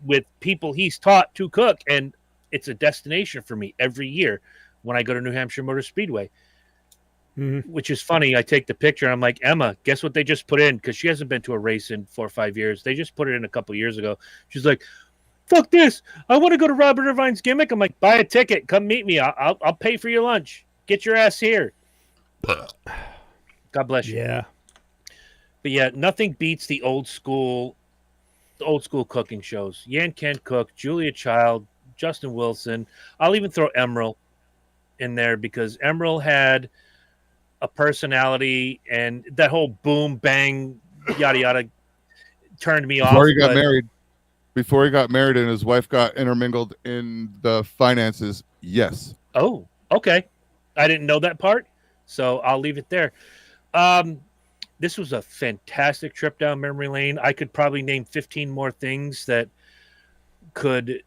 B: with people he's taught to cook, and it's a destination for me every year when I go to New Hampshire Motor Speedway. Mm-hmm. Which is funny. I take the picture and I'm like, Emma, guess what they just put in? Because she hasn't been to a race in 4 or 5 years. They just put it in a couple years ago. She's like, fuck this. I want to go to Robert Irvine's gimmick. I'm like, buy a ticket. Come meet me. I'll pay for your lunch. Get your ass here. God bless you.
C: Yeah.
B: But yeah, nothing beats the old school cooking shows. Yan Kent Cook, Julia Child, Justin Wilson. I'll even throw Emeril in there because Emeril had a personality, and that whole boom bang yada yada turned me off.
A: Before he got married and his wife got intermingled in the finances, yes.
B: Oh, okay. I didn't know that part, so I'll leave it there. This was a fantastic trip down memory lane. I could probably name 15 more things that could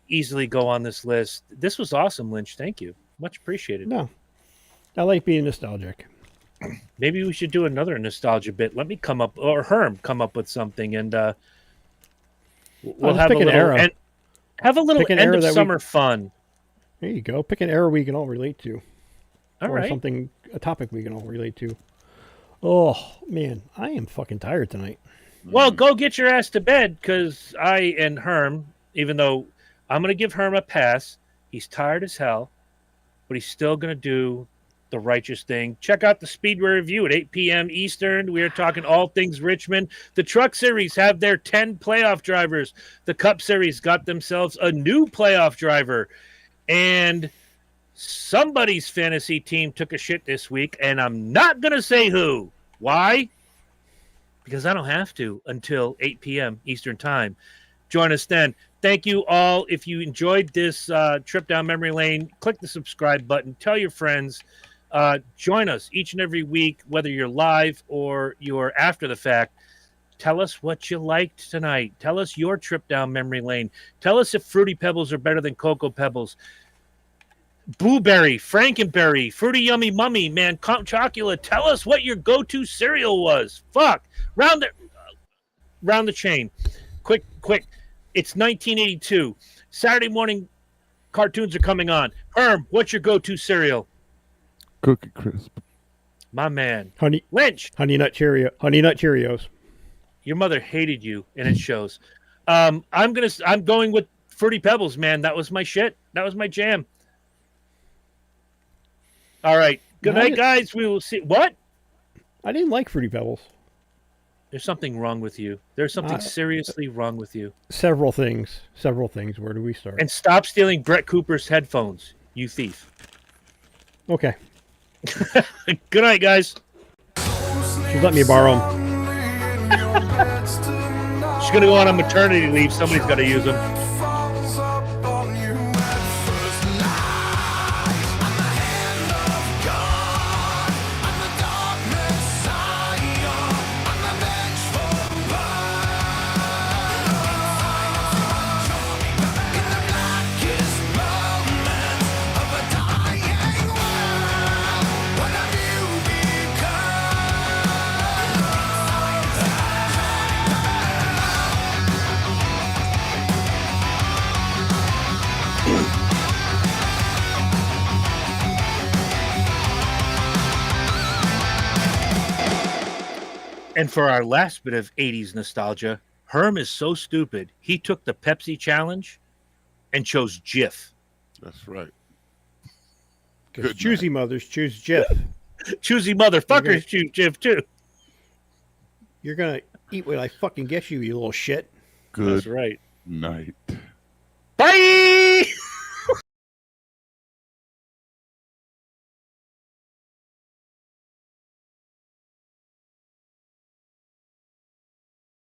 B: easily go on this list. This was awesome, Lynch. Thank you. Much appreciated.
C: No, I like being nostalgic.
B: Maybe we should do another nostalgia bit. Let me come up, or Herm come up with something, and we'll have a little era. Have a little end of summer fun.
C: There you go. Pick an era we can all relate to.
B: All right.
C: A topic we can all relate to. Oh, man, I am fucking tired tonight.
B: Well, go get your ass to bed, because I and Herm, even though I'm going to give Herm a pass, he's tired as hell, but he's still going to do the righteous thing. Check out the Speedway Review at 8 p.m. Eastern. We are talking all things Richmond. The Truck Series have their 10 playoff drivers. The Cup Series got themselves a new playoff driver. And somebody's fantasy team took a shit this week, and I'm not going to say who. Why? Because I don't have to until 8 p.m. Eastern Time. Join us then. Thank you all. If you enjoyed this trip down memory lane, click the subscribe button. Tell your friends. Join us each and every week, whether you're live or you're after the fact. Tell us what you liked tonight. Tell us your trip down memory lane. Tell us if Fruity Pebbles are better than Cocoa Pebbles. Blueberry, Frankenberry, Fruity Yummy Mummy, man, Count Chocula. Tell us what your go-to cereal was. Fuck. Round the chain. Quick. It's 1982. Saturday morning cartoons are coming on. Herm, what's your go-to cereal?
A: Cookie Crisp.
B: My man.
C: Lynch. Honey Nut Cheerios.
B: Your mother hated you, and it shows. I'm going with Fruity Pebbles, man. That was my shit. That was my jam. All right. Good night, guys. We will see. What?
C: I didn't like Fruity Pebbles.
B: There's something wrong with you. There's something seriously wrong with you.
C: Several things. Where do we start?
B: And stop stealing Brett Cooper's headphones, you thief.
C: Okay.
B: Good night, guys.
C: She's let me borrow them.
B: She's going to go on a maternity leave. Somebody's got to use them. And for our last bit of 80s nostalgia, Herm is so stupid, he took the Pepsi challenge and chose Jif.
A: That's right.
C: Because choosy mothers choose Jif.
B: Choosy motherfuckers choose Jif, too.
C: You're going to eat what I fucking get you, you little shit.
A: Good
B: That's right.
A: night.
B: Bye!